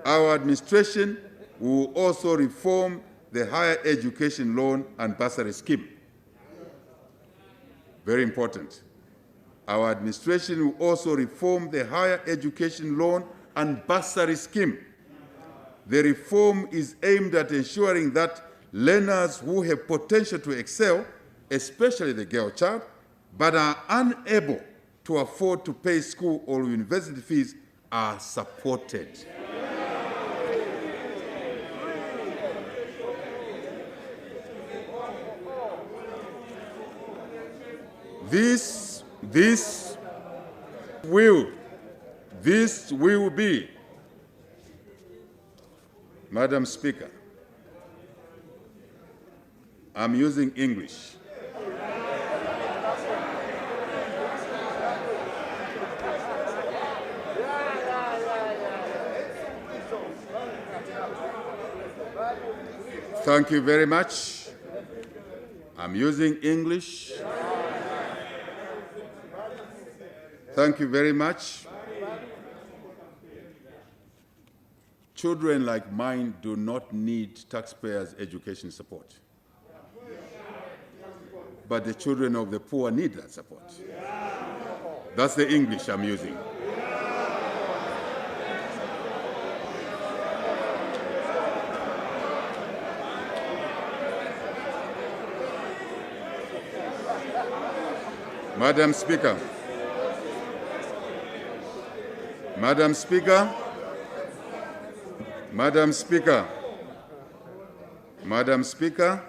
Our administration will also reform the higher education loan and bursary scheme. Very important. Our administration will also reform the higher education loan and bursary scheme. The reform is aimed at ensuring that learners who have potential to excel, especially the girl child, but are unable to afford to pay school or university fees, are supported. This will be, Madam Speaker, I'm using English. Thank you very much. I'm using English. Thank you very much. Children like mine do not need taxpayers' education support. But the children of the poor need that support. That's the English I'm using. Madam Speaker, Madam Speaker, Madam Speaker, Madam Speaker,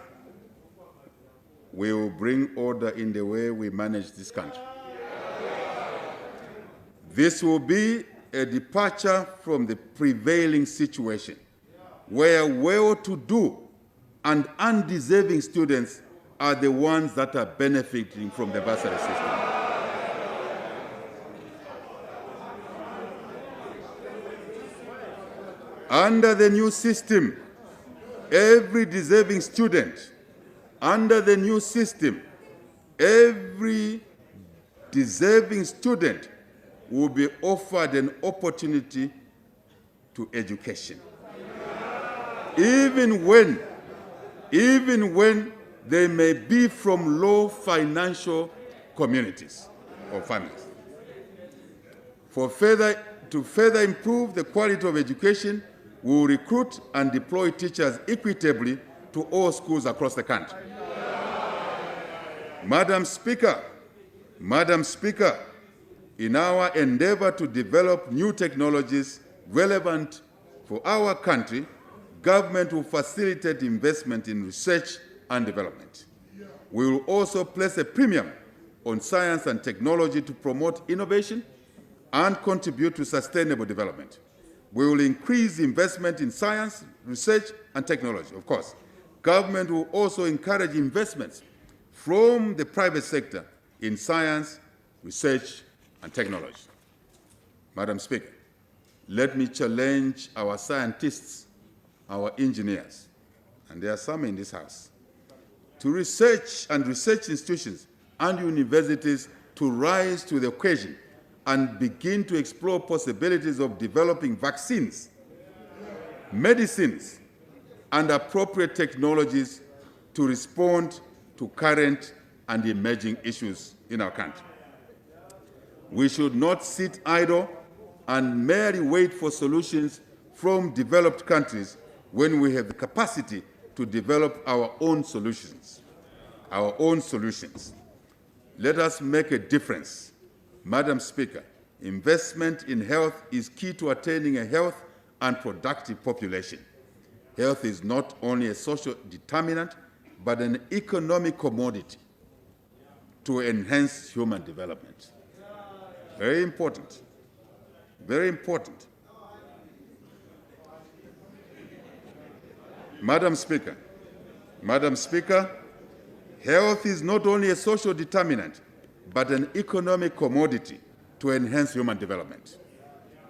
we will bring order in the way we manage this country. This will be a departure from the prevailing situation where well-to-do and undeserving students are the ones that are benefiting from the bursary system. Under the new system, every deserving student, under the new system, every deserving student will be offered an opportunity to education. Even when they may be from low financial communities or families. To further improve the quality of education, we will recruit and deploy teachers equitably to all schools across the country. Madam Speaker, in our endeavor to develop new technologies relevant for our country, government will facilitate investment in research and development. We will also place a premium on science and technology to promote innovation and contribute to sustainable development. We will increase investment in science, research, and technology, of course. Government will also encourage investments from the private sector in science, research, and technology. Madam Speaker, let me challenge our scientists, our engineers, and there are some in this House, to research and research institutions and universities to rise to the occasion and begin to explore possibilities of developing vaccines, medicines, and appropriate technologies to respond to current and emerging issues in our country. We should not sit idle and merely wait for solutions from developed countries when we have the capacity to develop our own solutions. Let us make a difference. Madam Speaker, investment in health is key to attaining a healthy and productive population. Health is not only a social determinant, but an economic commodity to enhance human development. Very important. Very important. Madam Speaker, health is not only a social determinant, but an economic commodity to enhance human development.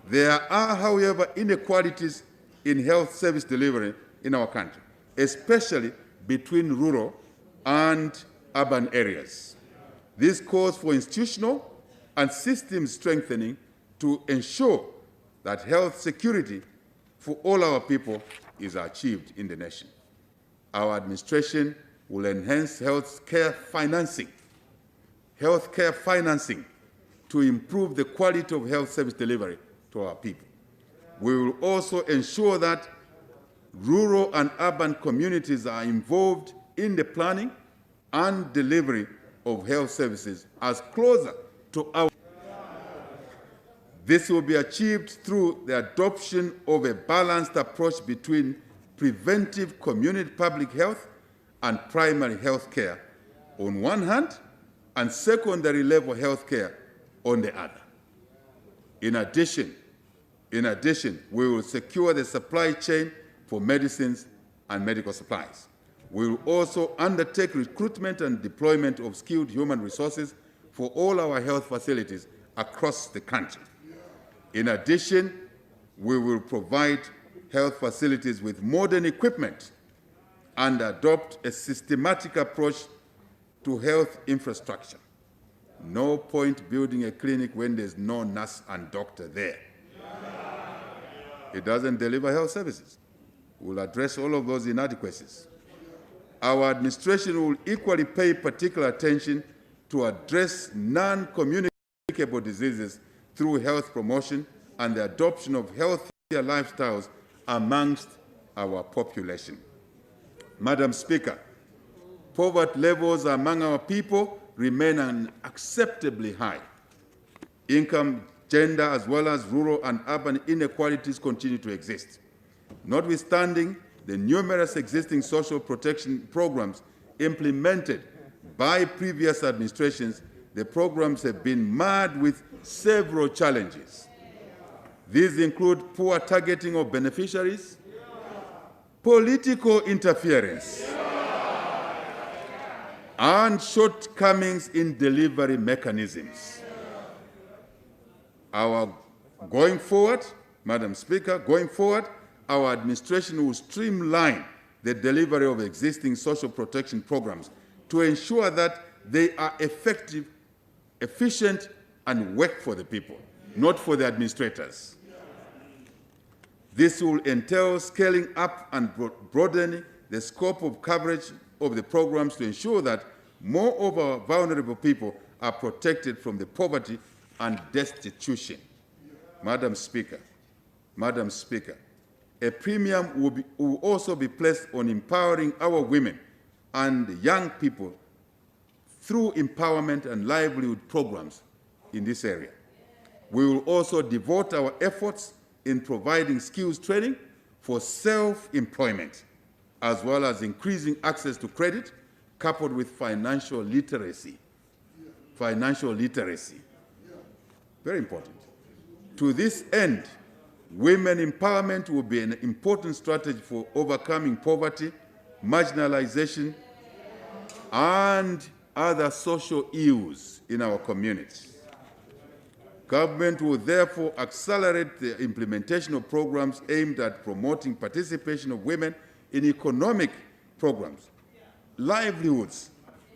There are, however, inequalities in health service delivery in our country, especially between rural and urban areas. This calls for institutional and system strengthening to ensure that health security for all our people is achieved in the nation. Our administration will enhance healthcare financing to improve the quality of health service delivery to our people. We will also ensure that rural and urban communities are involved in the planning and delivery of health services as closer to our. This will be achieved through the adoption of a balanced approach between preventive community public health and primary health care on one hand, and secondary level health care on the other. In addition, we will secure the supply chain for medicines and medical supplies. We will also undertake recruitment and deployment of skilled human resources for all our health facilities across the country. In addition, we will provide health facilities with modern equipment and adopt a systematic approach to health infrastructure. No point building a clinic when there's no nurse and doctor there. It doesn't deliver health services. We'll address all of those inadequacies. Our administration will equally pay particular attention to address non-communicable diseases through health promotion and the adoption of healthier lifestyles amongst our population. Madam Speaker, poverty levels among our people remain unacceptably high. Income, gender, as well as rural and urban inequalities continue to exist. Notwithstanding the numerous existing social protection programs implemented by previous administrations, the programs have been marred with several challenges. These include poor targeting of beneficiaries, political interference, and shortcomings in delivery mechanisms. Going forward, Madam Speaker, our administration will streamline the delivery of existing social protection programs to ensure that they are effective, efficient, and work for the people, not for the administrators. This will entail scaling up and broadening the scope of coverage of the programs to ensure that more of our vulnerable people are protected from the poverty and destitution. Madam Speaker, a premium will also be placed on empowering our women and young people through empowerment and livelihood programs in this area. We will also devote our efforts in providing skills training for self-employment, as well as increasing access to credit, coupled with financial literacy. Financial literacy. Very important. To this end, women empowerment will be an important strategy for overcoming poverty, marginalization, and other social ills in our communities. Government will therefore accelerate the implementation of programs aimed at promoting participation of women in economic programs. Livelihoods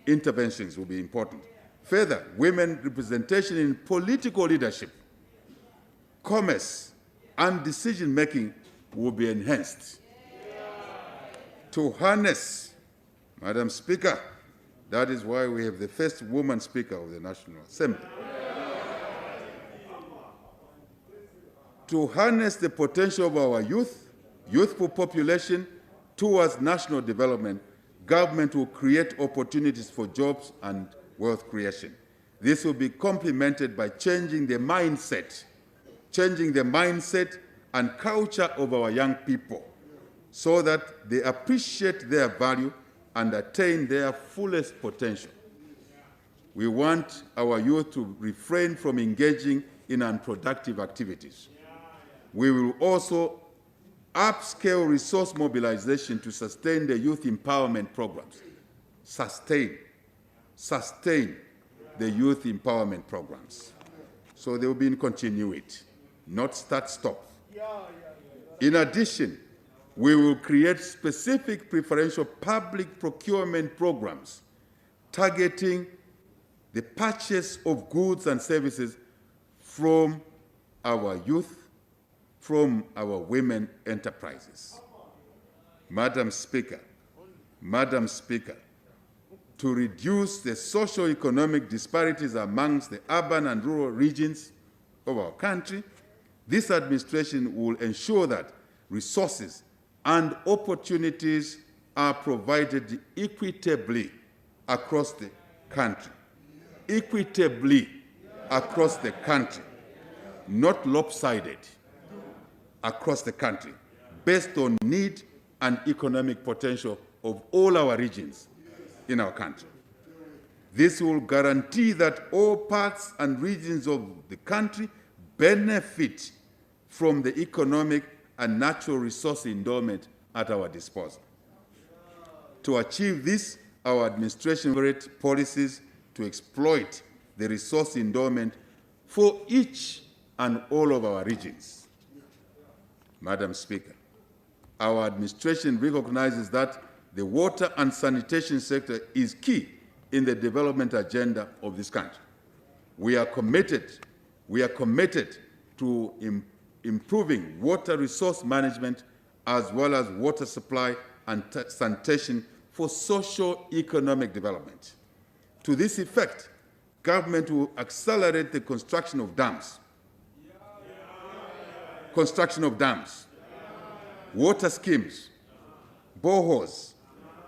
interventions will be important. Further, women representation in political leadership, commerce, and decision-making will be enhanced. To harness, Madam Speaker, that is why we have the first woman Speaker of the National Assembly. To harness the potential of our youthful population towards national development, government will create opportunities for jobs and wealth creation. This will be complemented by changing the mindset and culture of our young people so that they appreciate their value and attain their fullest potential. We want our youth to refrain from engaging in unproductive activities. We will also upscale resource mobilization to sustain the youth empowerment programs. Sustain the youth empowerment programs. So they will be in continuity, not start-stop. In addition, we will create specific preferential public procurement programs targeting the purchase of goods and services from our youth, from our women enterprises. Madam Speaker, to reduce the socio-economic disparities amongst the urban and rural regions of our country, this administration will ensure that resources and opportunities are provided equitably across the country. Equitably across the country, not lopsided, across the country, based on need and economic potential of all our regions in our country. This will guarantee that all parts and regions of the country benefit from the economic and natural resource endowment at our disposal. To achieve this, our administration will create policies to exploit the resource endowment for each and all of our regions. Madam Speaker, our administration recognizes that the water and sanitation sector is key in the development agenda of this country. We are committed to improving water resource management as well as water supply and sanitation for socio-economic development. To this effect, government will accelerate the construction of dams, water schemes, boreholes,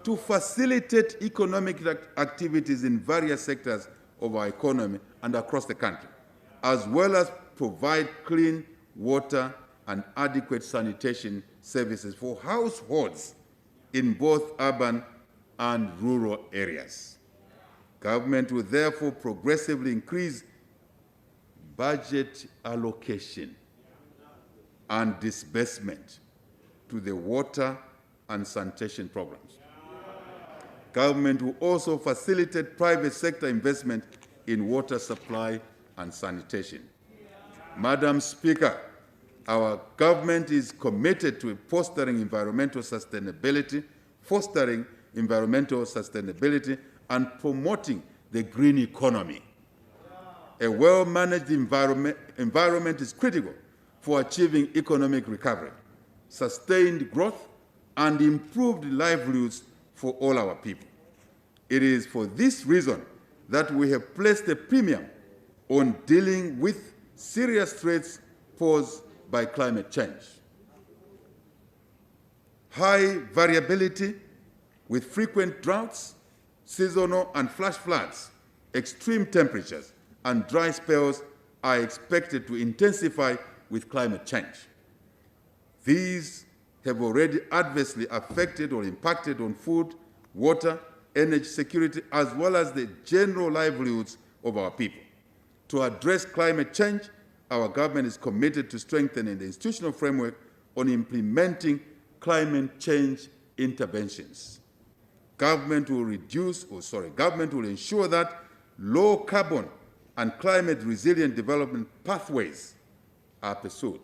to facilitate economic activities in various sectors of our economy and across the country, as well as provide clean water and adequate sanitation services for households in both urban and rural areas. Government will therefore progressively increase budget allocation and disbursement to the water and sanitation programs. Government will also facilitate private sector investment in water supply and sanitation. Madam Speaker, our government is committed to fostering environmental sustainability and promoting the green economy. A well-managed environment is critical for achieving economic recovery, sustained growth, and improved livelihoods for all our people. It is for this reason that we have placed a premium on dealing with serious threats posed by climate change. High variability with frequent droughts, seasonal and flash floods, extreme temperatures, and dry spells are expected to intensify with climate change. These have already adversely affected or impacted on food, water, energy security, as well as the general livelihoods of our people. To address climate change, our government is committed to strengthening the institutional framework on implementing climate change interventions. Government will ensure that low carbon and climate resilient development pathways are pursued.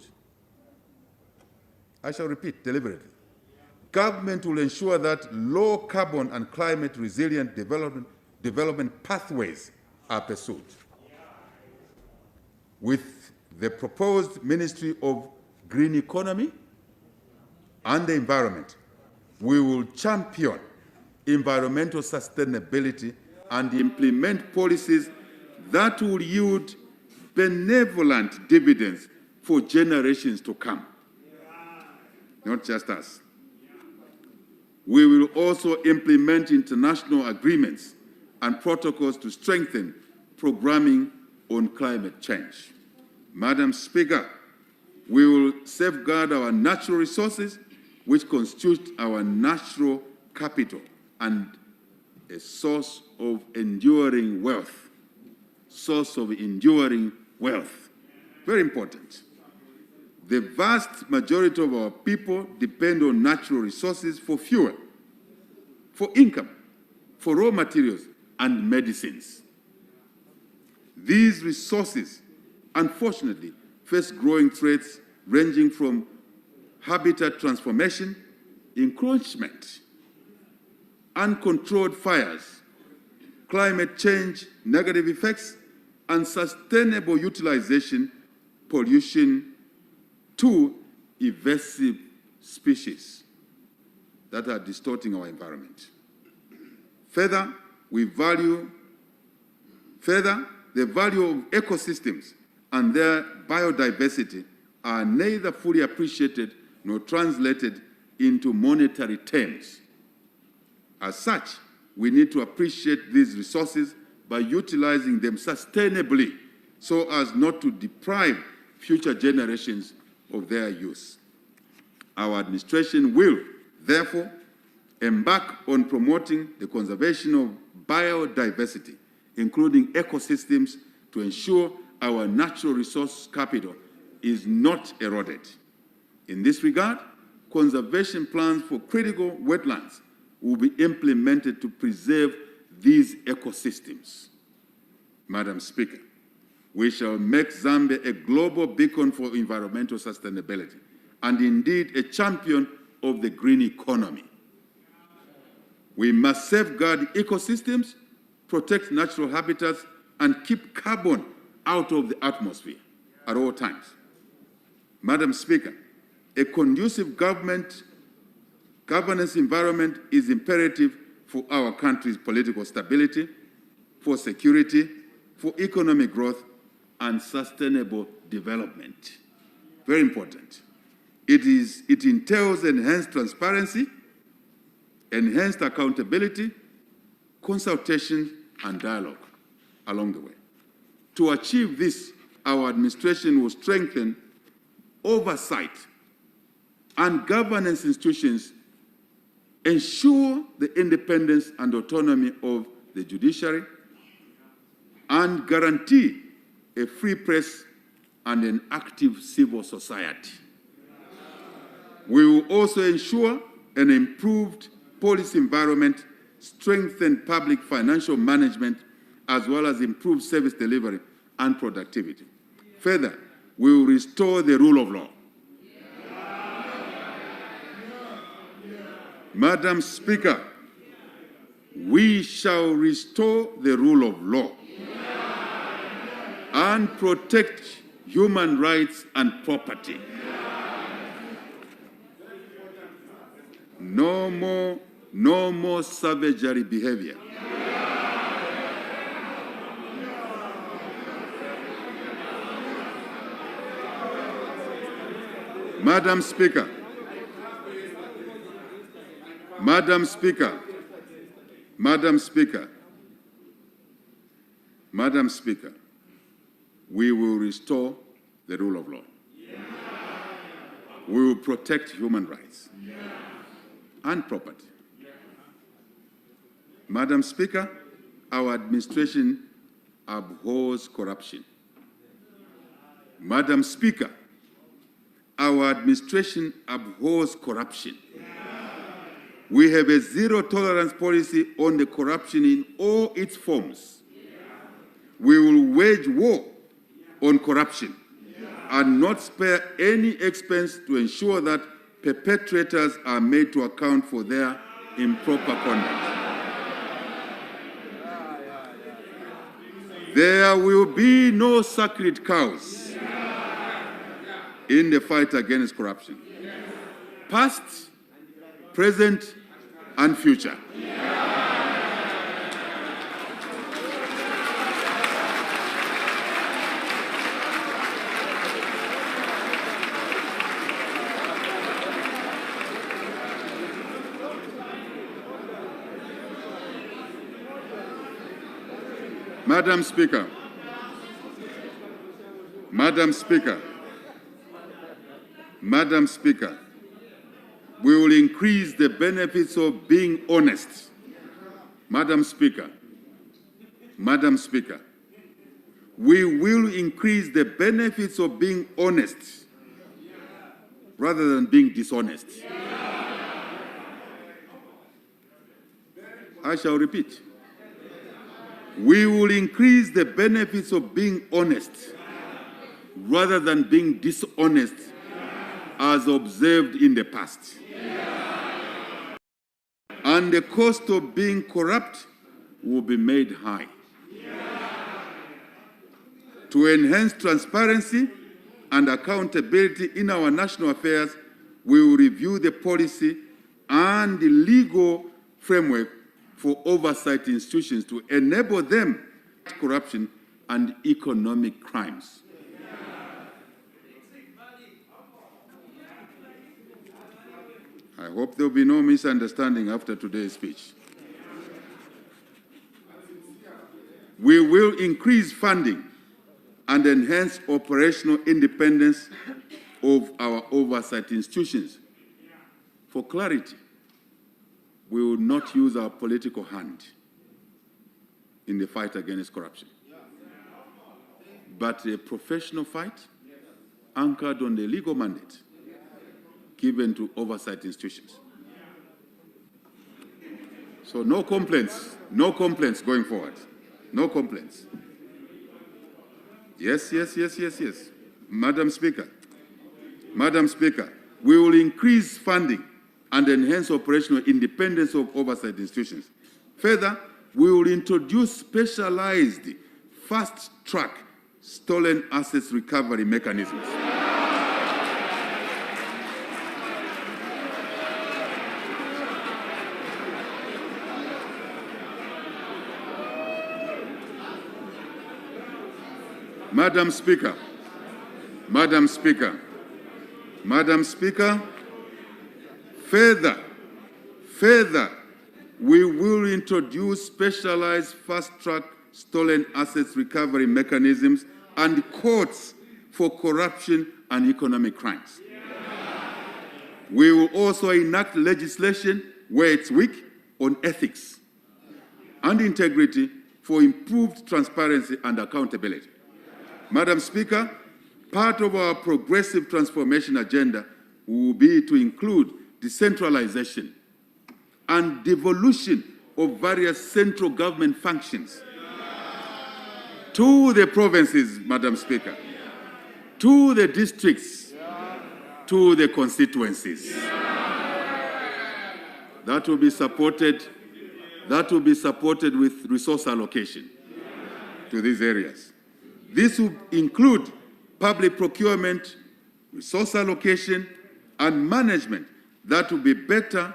I shall repeat deliberately. Government will ensure that low carbon and climate resilient development pathways are pursued. With the proposed Ministry of Green Economy and the Environment, we will champion environmental sustainability and implement policies that will yield benevolent dividends for generations to come. Not just us. We will also implement international agreements and protocols to strengthen programming on climate change. Madam Speaker, we will safeguard our natural resources, which constitute our natural capital and a source of enduring wealth. Very important. The vast majority of our people depend on natural resources for fuel, for income, for raw materials, and medicines. These resources, unfortunately, face growing threats ranging from habitat transformation, encroachment, uncontrolled fires, climate change, negative effects, unsustainable utilization, pollution, to invasive species that are distorting our environment. Further, the value of ecosystems and their biodiversity are neither fully appreciated nor translated into monetary terms. As such, we need to appreciate these resources by utilizing them sustainably so as not to deprive future generations of their use. Our administration will, therefore, embark on promoting the conservation of biodiversity, including ecosystems, to ensure our natural resource capital is not eroded. In this regard, conservation plans for critical wetlands will be implemented to preserve these ecosystems. Madam Speaker, we shall make Zambia a global beacon for environmental sustainability and indeed a champion of the green economy. We must safeguard ecosystems, protect natural habitats, and keep carbon out of the atmosphere at all times. Madam Speaker, a conducive governance environment is imperative for our country's political stability, for security, for economic growth, and sustainable development. Very important. It entails enhanced transparency, enhanced accountability, consultation, and dialogue along the way. To achieve this, our administration will strengthen oversight and governance institutions, ensure the independence and autonomy of the judiciary, and guarantee a free press and an active civil society. We will also ensure an improved policy environment, strengthen public financial management, as well as improve service delivery and productivity. Further, we will restore the rule of law. Madam Speaker, we shall restore the rule of law and protect human rights and property. No more savagery behavior. Madam Speaker, Madam Speaker, Madam Speaker, Madam Speaker, we will restore the rule of law. We will protect human rights and property. Madam Speaker, our administration abhors corruption. Madam Speaker, our administration abhors corruption. We have a zero-tolerance policy on the corruption in all its forms. We will wage war on corruption and not spare any expense to ensure that perpetrators are made to account for their improper conduct. There will be no sacred cows in the fight against corruption, past, present, and future. Madam Speaker, Madam Speaker, Madam Speaker, we will increase the benefits of being honest. Madam Speaker, Madam Speaker, we will increase the benefits of being honest rather than being dishonest. I shall repeat. We will increase the benefits of being honest rather than being dishonest as observed in the past. And the cost of being corrupt will be made high. To enhance transparency and accountability in our national affairs, we will review the policy and the legal framework for oversight institutions to enable them to fight corruption and economic crimes. I hope there will be no misunderstanding after today's speech. We will increase funding and enhance operational independence of our oversight institutions. For clarity, we will not use our political hand in the fight against corruption. but a professional fight anchored on the legal mandate given to oversight institutions. So no complaints going forward. No complaints. Yes. Madam Speaker, we will increase funding and enhance operational independence of oversight institutions. Further, we will introduce specialized fast-track stolen assets recovery mechanisms. Madam Speaker, further, we will introduce specialized fast-track stolen assets recovery mechanisms and courts for corruption and economic crimes. We will also enact legislation where it's weak on ethics and integrity for improved transparency and accountability. Madam Speaker, part of our progressive transformation agenda will be to include decentralization and devolution of various central government functions to the provinces, Madam Speaker, to the districts, to the constituencies. That will be supported with resource allocation to these areas. This will include public procurement, resource allocation, and management that will be better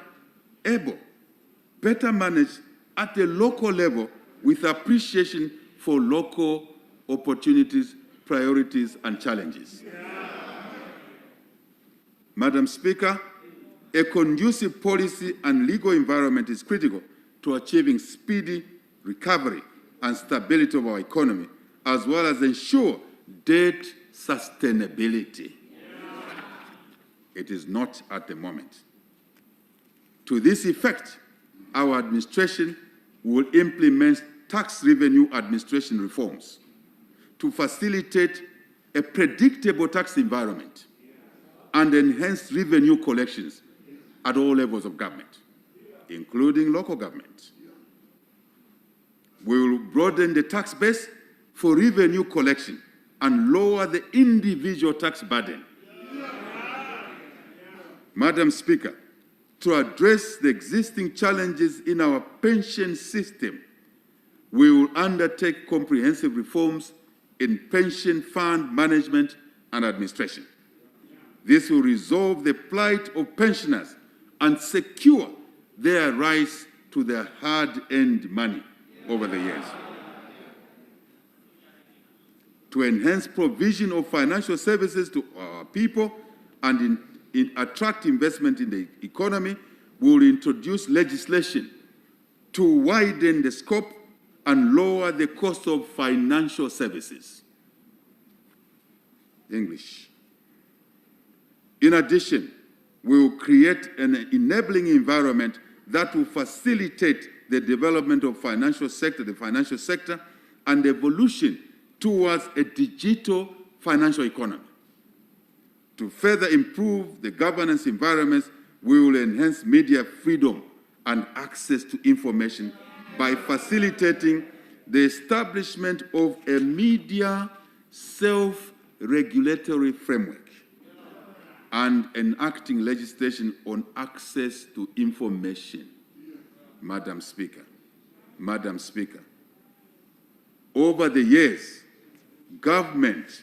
managed at the local level with appreciation for local opportunities, priorities, and challenges. Madam Speaker, a conducive policy and legal environment is critical to achieving speedy recovery and stability of our economy, as well as ensure debt sustainability. It is not at the moment. To this effect, our administration will implement tax revenue administration reforms to facilitate a predictable tax environment and enhance revenue collections at all levels of government, including local government. We will broaden the tax base for revenue collection and lower the individual tax burden. Madam Speaker, to address the existing challenges in our pension system, we will undertake comprehensive reforms in pension fund management and administration. This will resolve the plight of pensioners and secure their rights to their hard-earned money over the years. To enhance provision of financial services to our people and attract investment in the economy, we will introduce legislation to widen the scope and lower the cost of financial services. English. In addition, we will create an enabling environment that will facilitate the development of the financial sector, and evolution towards a digital financial economy. To further improve the governance environments, we will enhance media freedom and access to information by facilitating the establishment of a media self-regulatory framework and enacting legislation on access to information. Madam Speaker, over the years, government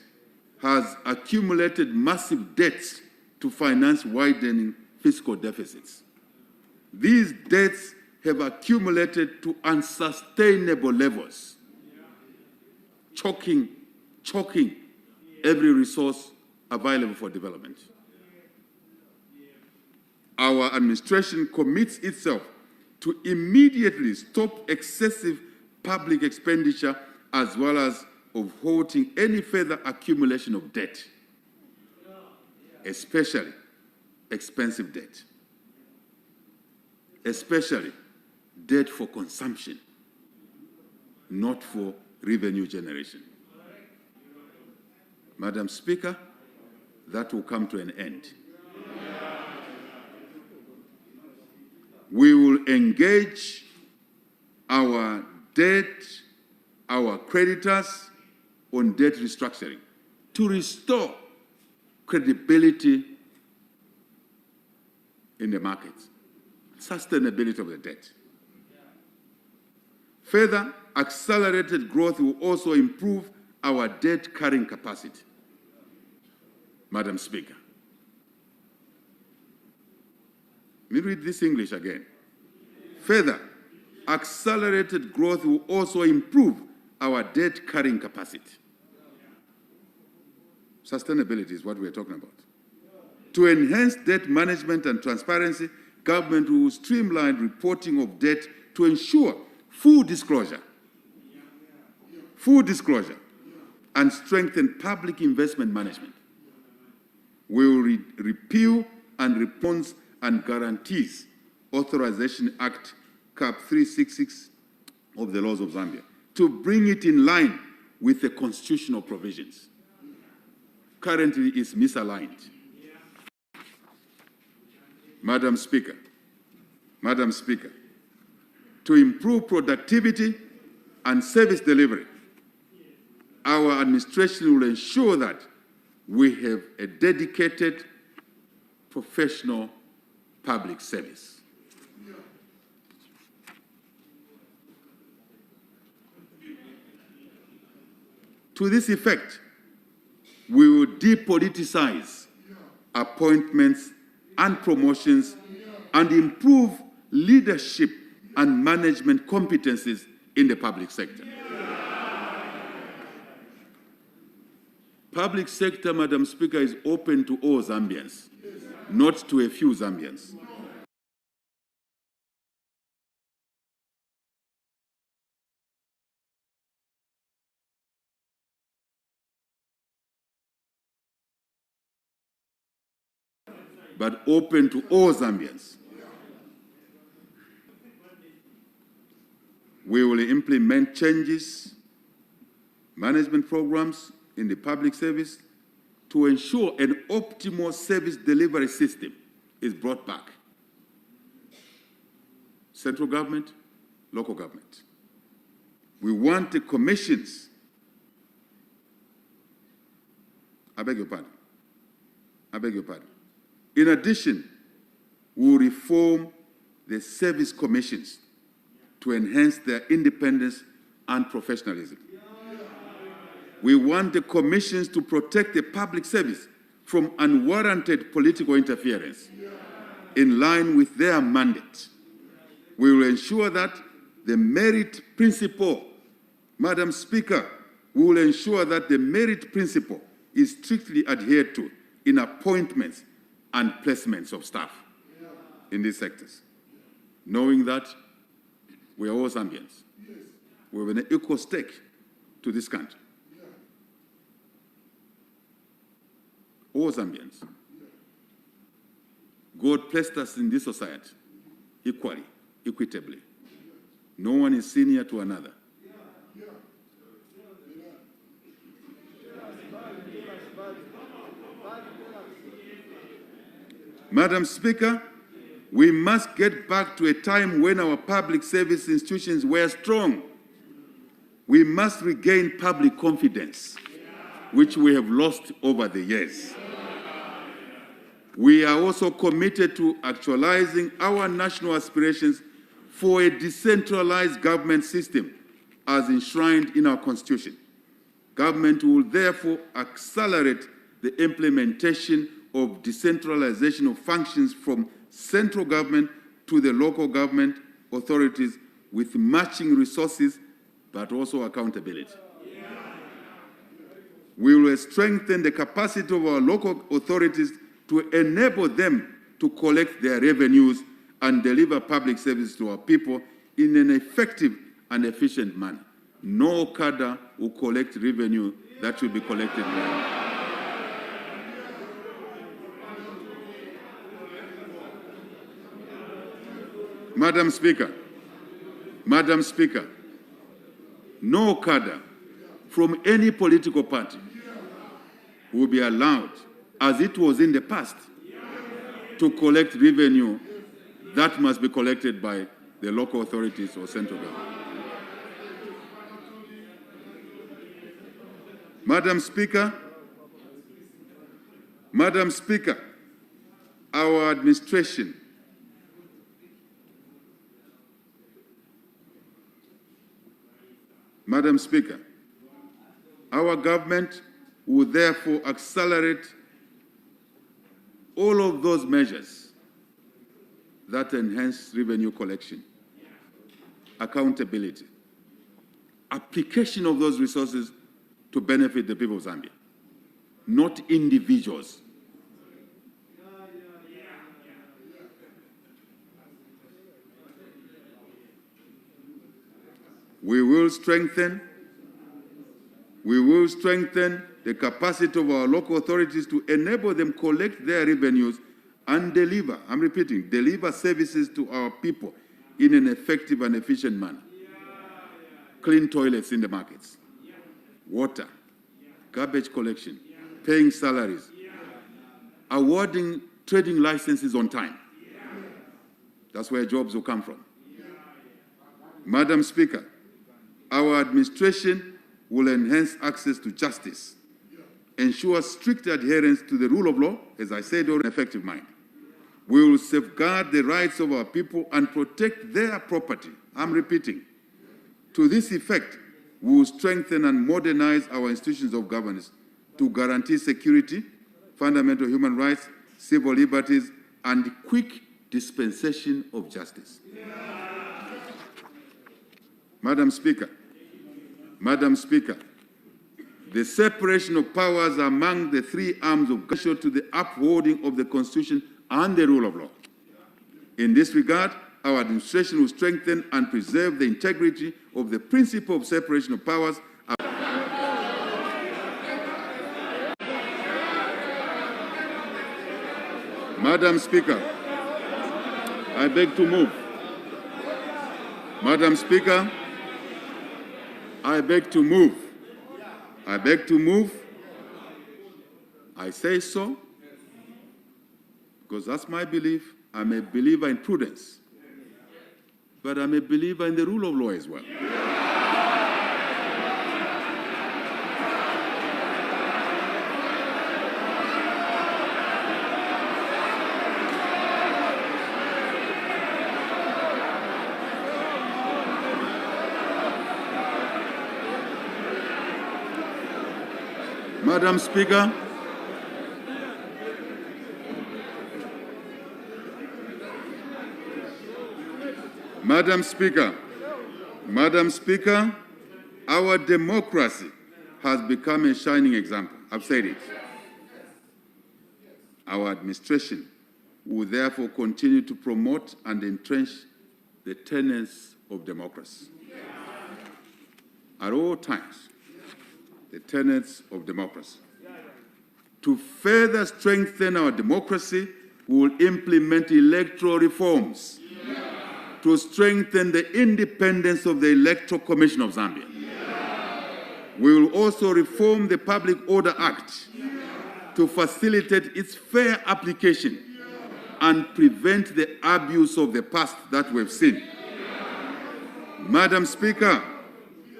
has accumulated massive debts to finance widening fiscal deficits. These debts have accumulated to unsustainable levels, choking every resource available for development. Our administration commits itself to immediately stop excessive public expenditure as well as of halting any further accumulation of debt, especially expensive debt, especially debt for consumption, not for revenue generation. Madam Speaker, that will come to an end. We will engage our debt, our creditors on debt restructuring to restore credibility in the markets, sustainability of the debt. Further, accelerated growth will also improve our debt carrying capacity. Madam Speaker, let me read this English again. Further, accelerated growth will also improve our debt carrying capacity. Sustainability is what we're talking about. To enhance debt management and transparency, government will streamline reporting of debt to ensure full disclosure, and strengthen public investment management. We will repeal and response and guarantees Authorization Act Cap 366 of the laws of Zambia to bring it in line with the constitutional provisions. Currently, it's misaligned. Madam Speaker, to improve productivity and service delivery, our administration will ensure that we have a dedicated, professional public service. To this effect, we will depoliticize appointments and promotions and improve leadership and management competencies in the public sector. Public sector, Madam Speaker, is open to all Zambians, not to a few Zambians. But open to all Zambians. We will implement changes, management programs in the public service to ensure an optimal service delivery system is brought back. Central government, local government. We want the commissions. I beg your pardon. In addition, we will reform the service commissions to enhance their independence and professionalism. We want the commissions to protect the public service from unwarranted political interference in line with their mandate. We will ensure that the merit principle, Madam Speaker, we will ensure that the merit principle is strictly adhered to in appointments and placements of staff in these sectors, knowing that we are all Zambians. We have an equal stake to this country. All Zambians. God placed us in this society equally, equitably. No one is senior to another. Madam Speaker, we must get back to a time when our public service institutions were strong. We must regain public confidence, which we have lost over the years. We are also committed to actualizing our national aspirations for a decentralized government system as enshrined in our Constitution. Government will therefore accelerate the implementation of decentralization of functions from central government to the local government authorities with matching resources but also accountability. We will strengthen the capacity of our local authorities to enable them to collect their revenues and deliver public services to our people in an effective and efficient manner. No cadre will collect revenue that should be collected by. Madam Speaker, no cadre from any political party will be allowed, as it was in the past, to collect revenue that must be collected by the local authorities or central government. Madam Speaker, our administration Madam Speaker, our government will therefore accelerate all of those measures that enhance revenue collection, accountability, application of those resources to benefit the people of Zambia, not individuals. We will strengthen the capacity of our local authorities to enable them collect their revenues and deliver, I'm repeating, deliver services to our people in an effective and efficient manner. Clean toilets in the markets, water, garbage collection, paying salaries, awarding trading licenses on time. That's where jobs will come from. Madam Speaker, our administration will enhance access to justice, ensure strict adherence to the rule of law, as I said, or an effective mind. We will safeguard the rights of our people and protect their property. I'm repeating. To this effect, we will strengthen and modernize our institutions of governance to guarantee security, fundamental human rights, civil liberties, and quick dispensation of justice. Madam Speaker, the separation of powers among the three arms of government to the upholding of the Constitution and the rule of law. In this regard, our administration will strengthen and preserve the integrity of the principle of separation of powers. Madam Speaker, I beg to move. Madam Speaker, I beg to move. I beg to move. I say so because that's my belief. I'm a believer in prudence, but I'm a believer in the rule of law as well. Madam Speaker, Madam Speaker, our democracy has become a shining example. I've said it. Our administration will therefore continue to promote and entrench the tenets of democracy. At all times, the tenets of democracy. To further strengthen our democracy, we will implement electoral reforms to strengthen the independence of the Electoral Commission of Zambia. We will also reform the Public Order Act to facilitate its fair application and prevent the abuse of the past that we've seen. Madam Speaker,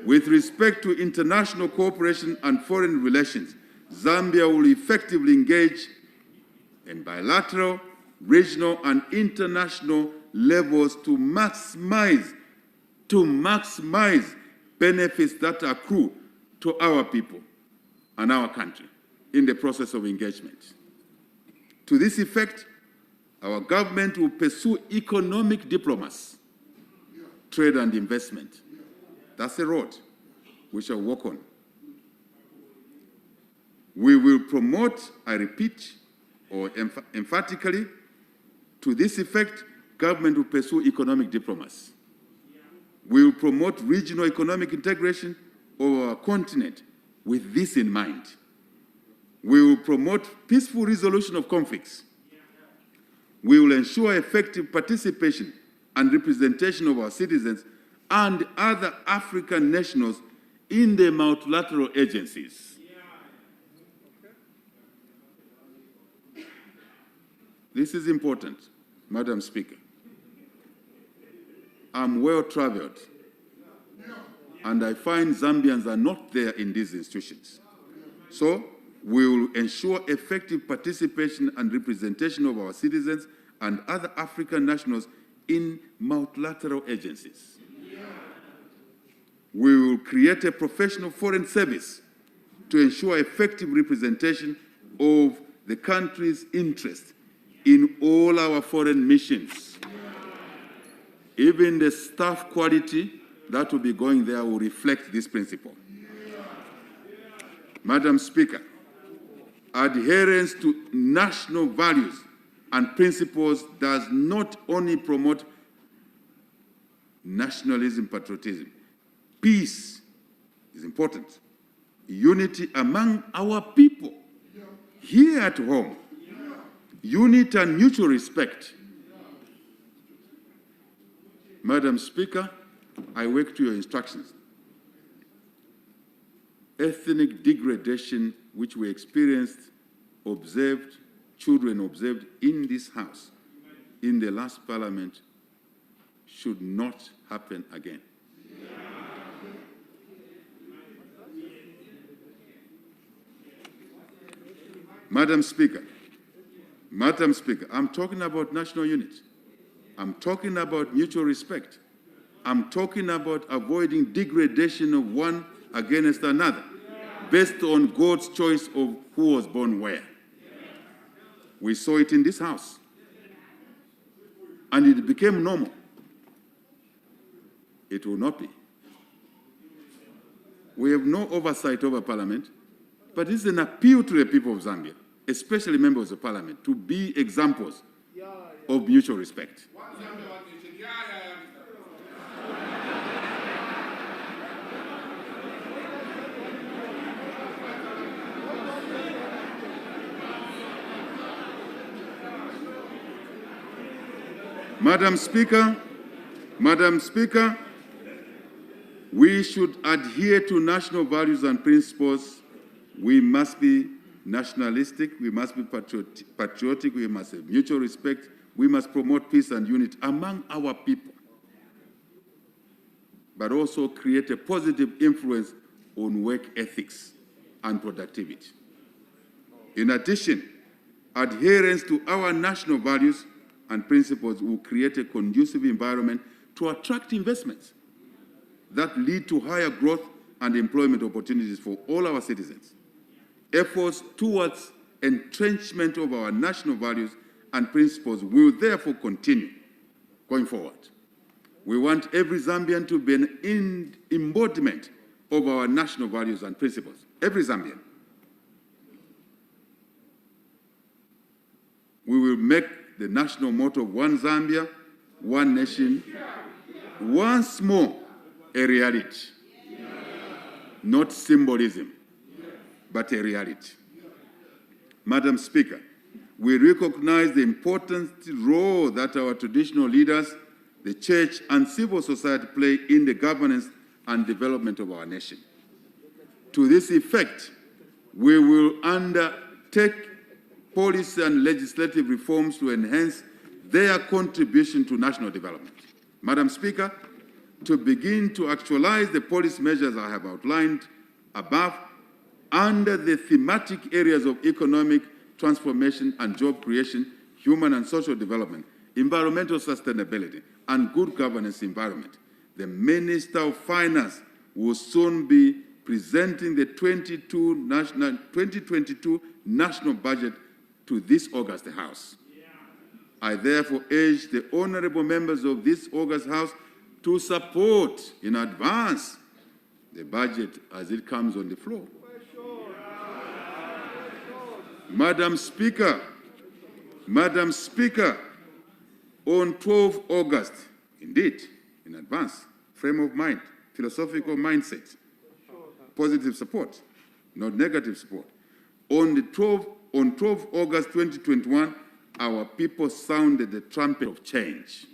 with respect to international cooperation and foreign relations, Zambia will effectively engage in bilateral, regional, and international levels to maximize benefits that accrue to our people and our country in the process of engagement. To this effect, our government will pursue economic diplomacy, trade and investment. That's a road we shall walk on. We will promote, I repeat, or emphatically, to this effect, government will pursue economic diplomacy. We will promote regional economic integration of our continent with this in mind. We will promote peaceful resolution of conflicts. We will ensure effective participation and representation of our citizens and other African nationals in the multilateral agencies. this is important, Madam Speaker. I'm well-traveled, and I find Zambians are not there in these institutions. So we will ensure effective participation and representation of our citizens and other African nationals in multilateral agencies. We will create a professional foreign service to ensure effective representation of the country's interests in all our foreign missions. Even the staff quality that will be going there will reflect this principle. Madam Speaker, adherence to national values and principles does not only promote nationalism, patriotism. Peace is important. Unity among our people here at home. Unity and mutual respect. Madam Speaker, I work to your instructions. Ethnic degradation which we experienced, children observed in this house, in the last parliament, should not happen again. Madam Speaker, I'm talking about national unity. I'm talking about mutual respect. I'm talking about avoiding degradation of one against another, based on God's choice of who was born where. We saw it in this house, and it became normal. It will not be. We have no oversight over Parliament, but it's an appeal to the people of Zambia, especially members of Parliament, to be examples of mutual respect. Madam Speaker, we should adhere to national values and principles. We must be nationalistic, we must be patriotic, we must have mutual respect, we must promote peace and unity among our people, but also create a positive influence on work ethics and productivity. In addition, adherence to our national values and principles will create a conducive environment to attract investments that lead to higher growth and employment opportunities for all our citizens. Efforts towards entrenchment of our national values and principles will therefore continue going forward. We want every Zambian to be an embodiment of our national values and principles. Every Zambian. We will make the national motto of One Zambia, One Nation, once more a reality. Not symbolism, but a reality. Madam Speaker, we recognize the important role that our traditional leaders, the church, and civil society play in the governance and development of our nation. To this effect, we will undertake policy and legislative reforms to enhance their contribution to national development. Madam Speaker, to begin to actualize the policy measures I have outlined above under the thematic areas of economic transformation and job creation, human and social development, environmental sustainability, and good governance environment, the Minister of Finance will soon be presenting the 2022 national budget to this August House. I therefore urge the honorable members of this August House to support in advance the budget as it comes on the floor. Madam Speaker, on 12 August, indeed, in advance, frame of mind, philosophical mindset, positive support, not negative support. On 12 August 2021, our people sounded the trumpet of change.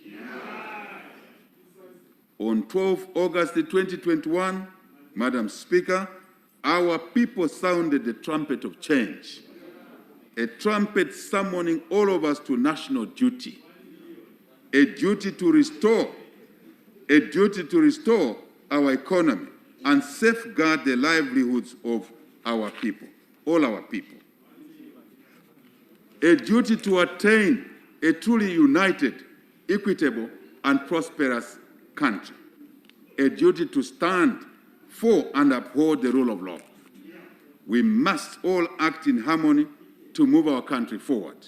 On 12 August 2021, Madam Speaker, our people sounded the trumpet of change. a trumpet summoning all of us to national duty, a duty to restore our economy and safeguard the livelihoods of our people, all our people. A duty to attain a truly united, equitable, and prosperous country. A duty to stand for and uphold the rule of law. We must all act in harmony to move our country forward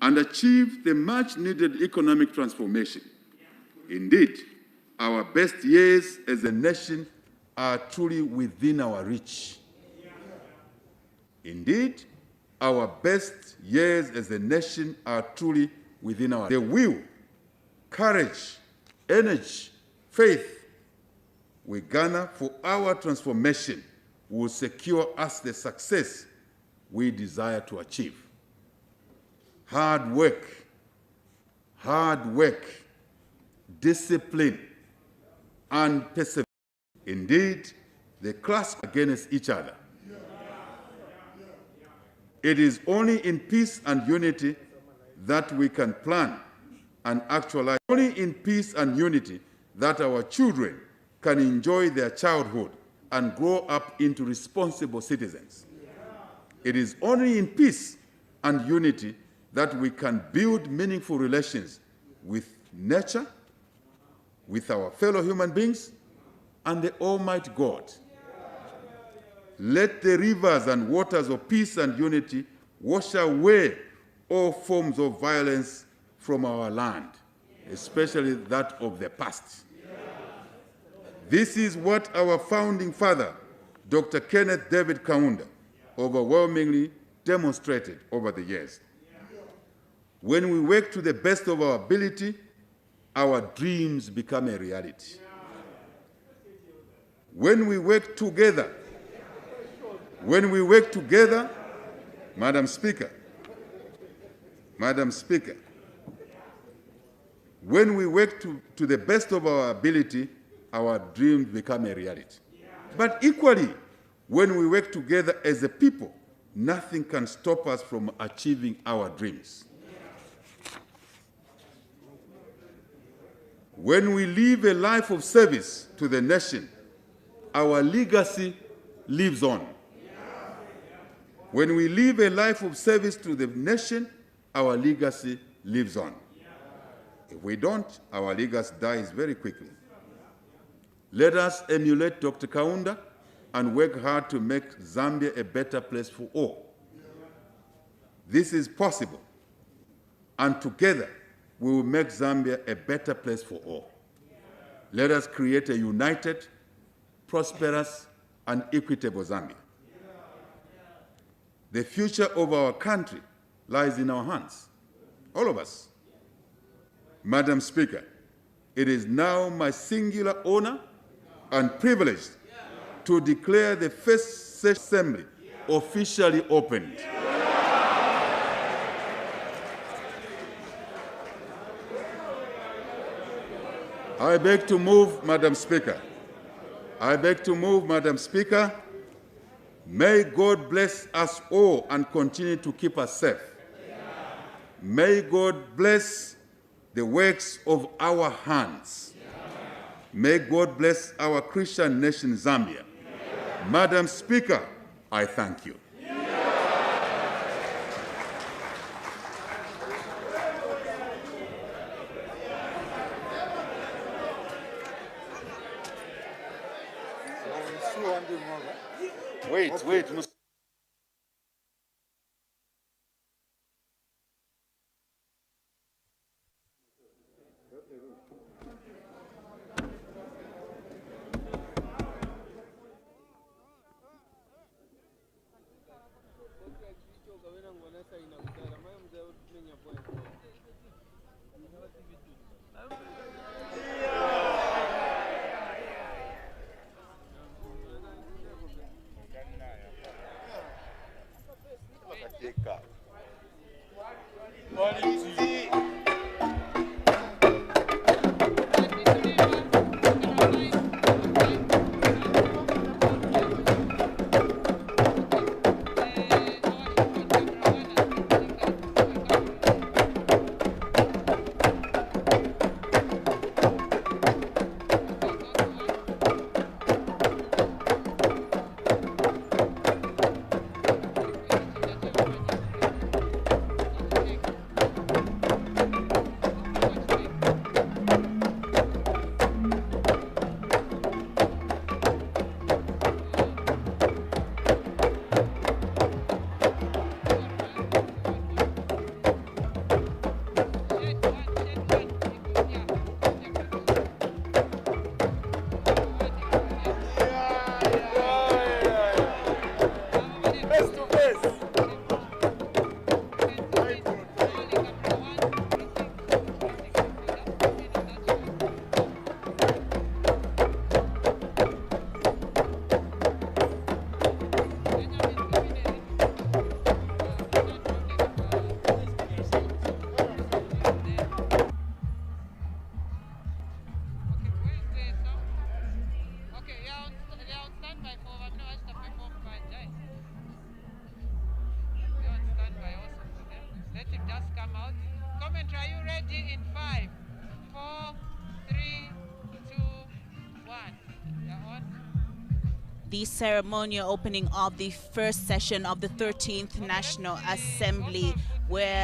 and achieve the much-needed economic transformation. Indeed, our best years as a nation are truly within our reach. Indeed, our best years as a nation are truly within our reach. The will, courage, energy, faith we garner for our transformation will secure us the success we desire to achieve. Hard work, discipline, and perseverance. Indeed, they clash against each other. It is only in peace and unity that we can plan and actualize. Only in peace and unity that our children can enjoy their childhood and grow up into responsible citizens. It is only in peace and unity that we can build meaningful relations with nature, with our fellow human beings, and the Almighty God. Let the rivers and waters of peace and unity wash away all forms of violence from our land, especially that of the past. This is what our founding father, Dr. Kenneth David Kaunda, overwhelmingly demonstrated over the years. When we work to the best of our ability, our dreams become a reality. When we work together, Madam Speaker, when we work to the best of our ability, our dreams become a reality. But equally, when we work together as a people, nothing can stop us from achieving our dreams. When we live a life of service to the nation, our legacy lives on. When we live a life of service to the nation, our legacy lives on. If we don't, our legacy dies very quickly. Let us emulate Dr. Kaunda and work hard to make Zambia a better place for all. This is possible, and together we will make Zambia a better place for all. Let us create a united, prosperous, and equitable Zambia. The future of our country lies in our hands, all of us. Madam Speaker, it is now my singular honor and privilege to declare the first assembly officially opened. I beg to move, Madam Speaker. May God bless us all and continue to keep us safe. May God bless the works of our hands. May God bless our Christian nation, Zambia. Madam Speaker, I thank you. Wait. the ceremonial opening of the first session of the 13th National Assembly, where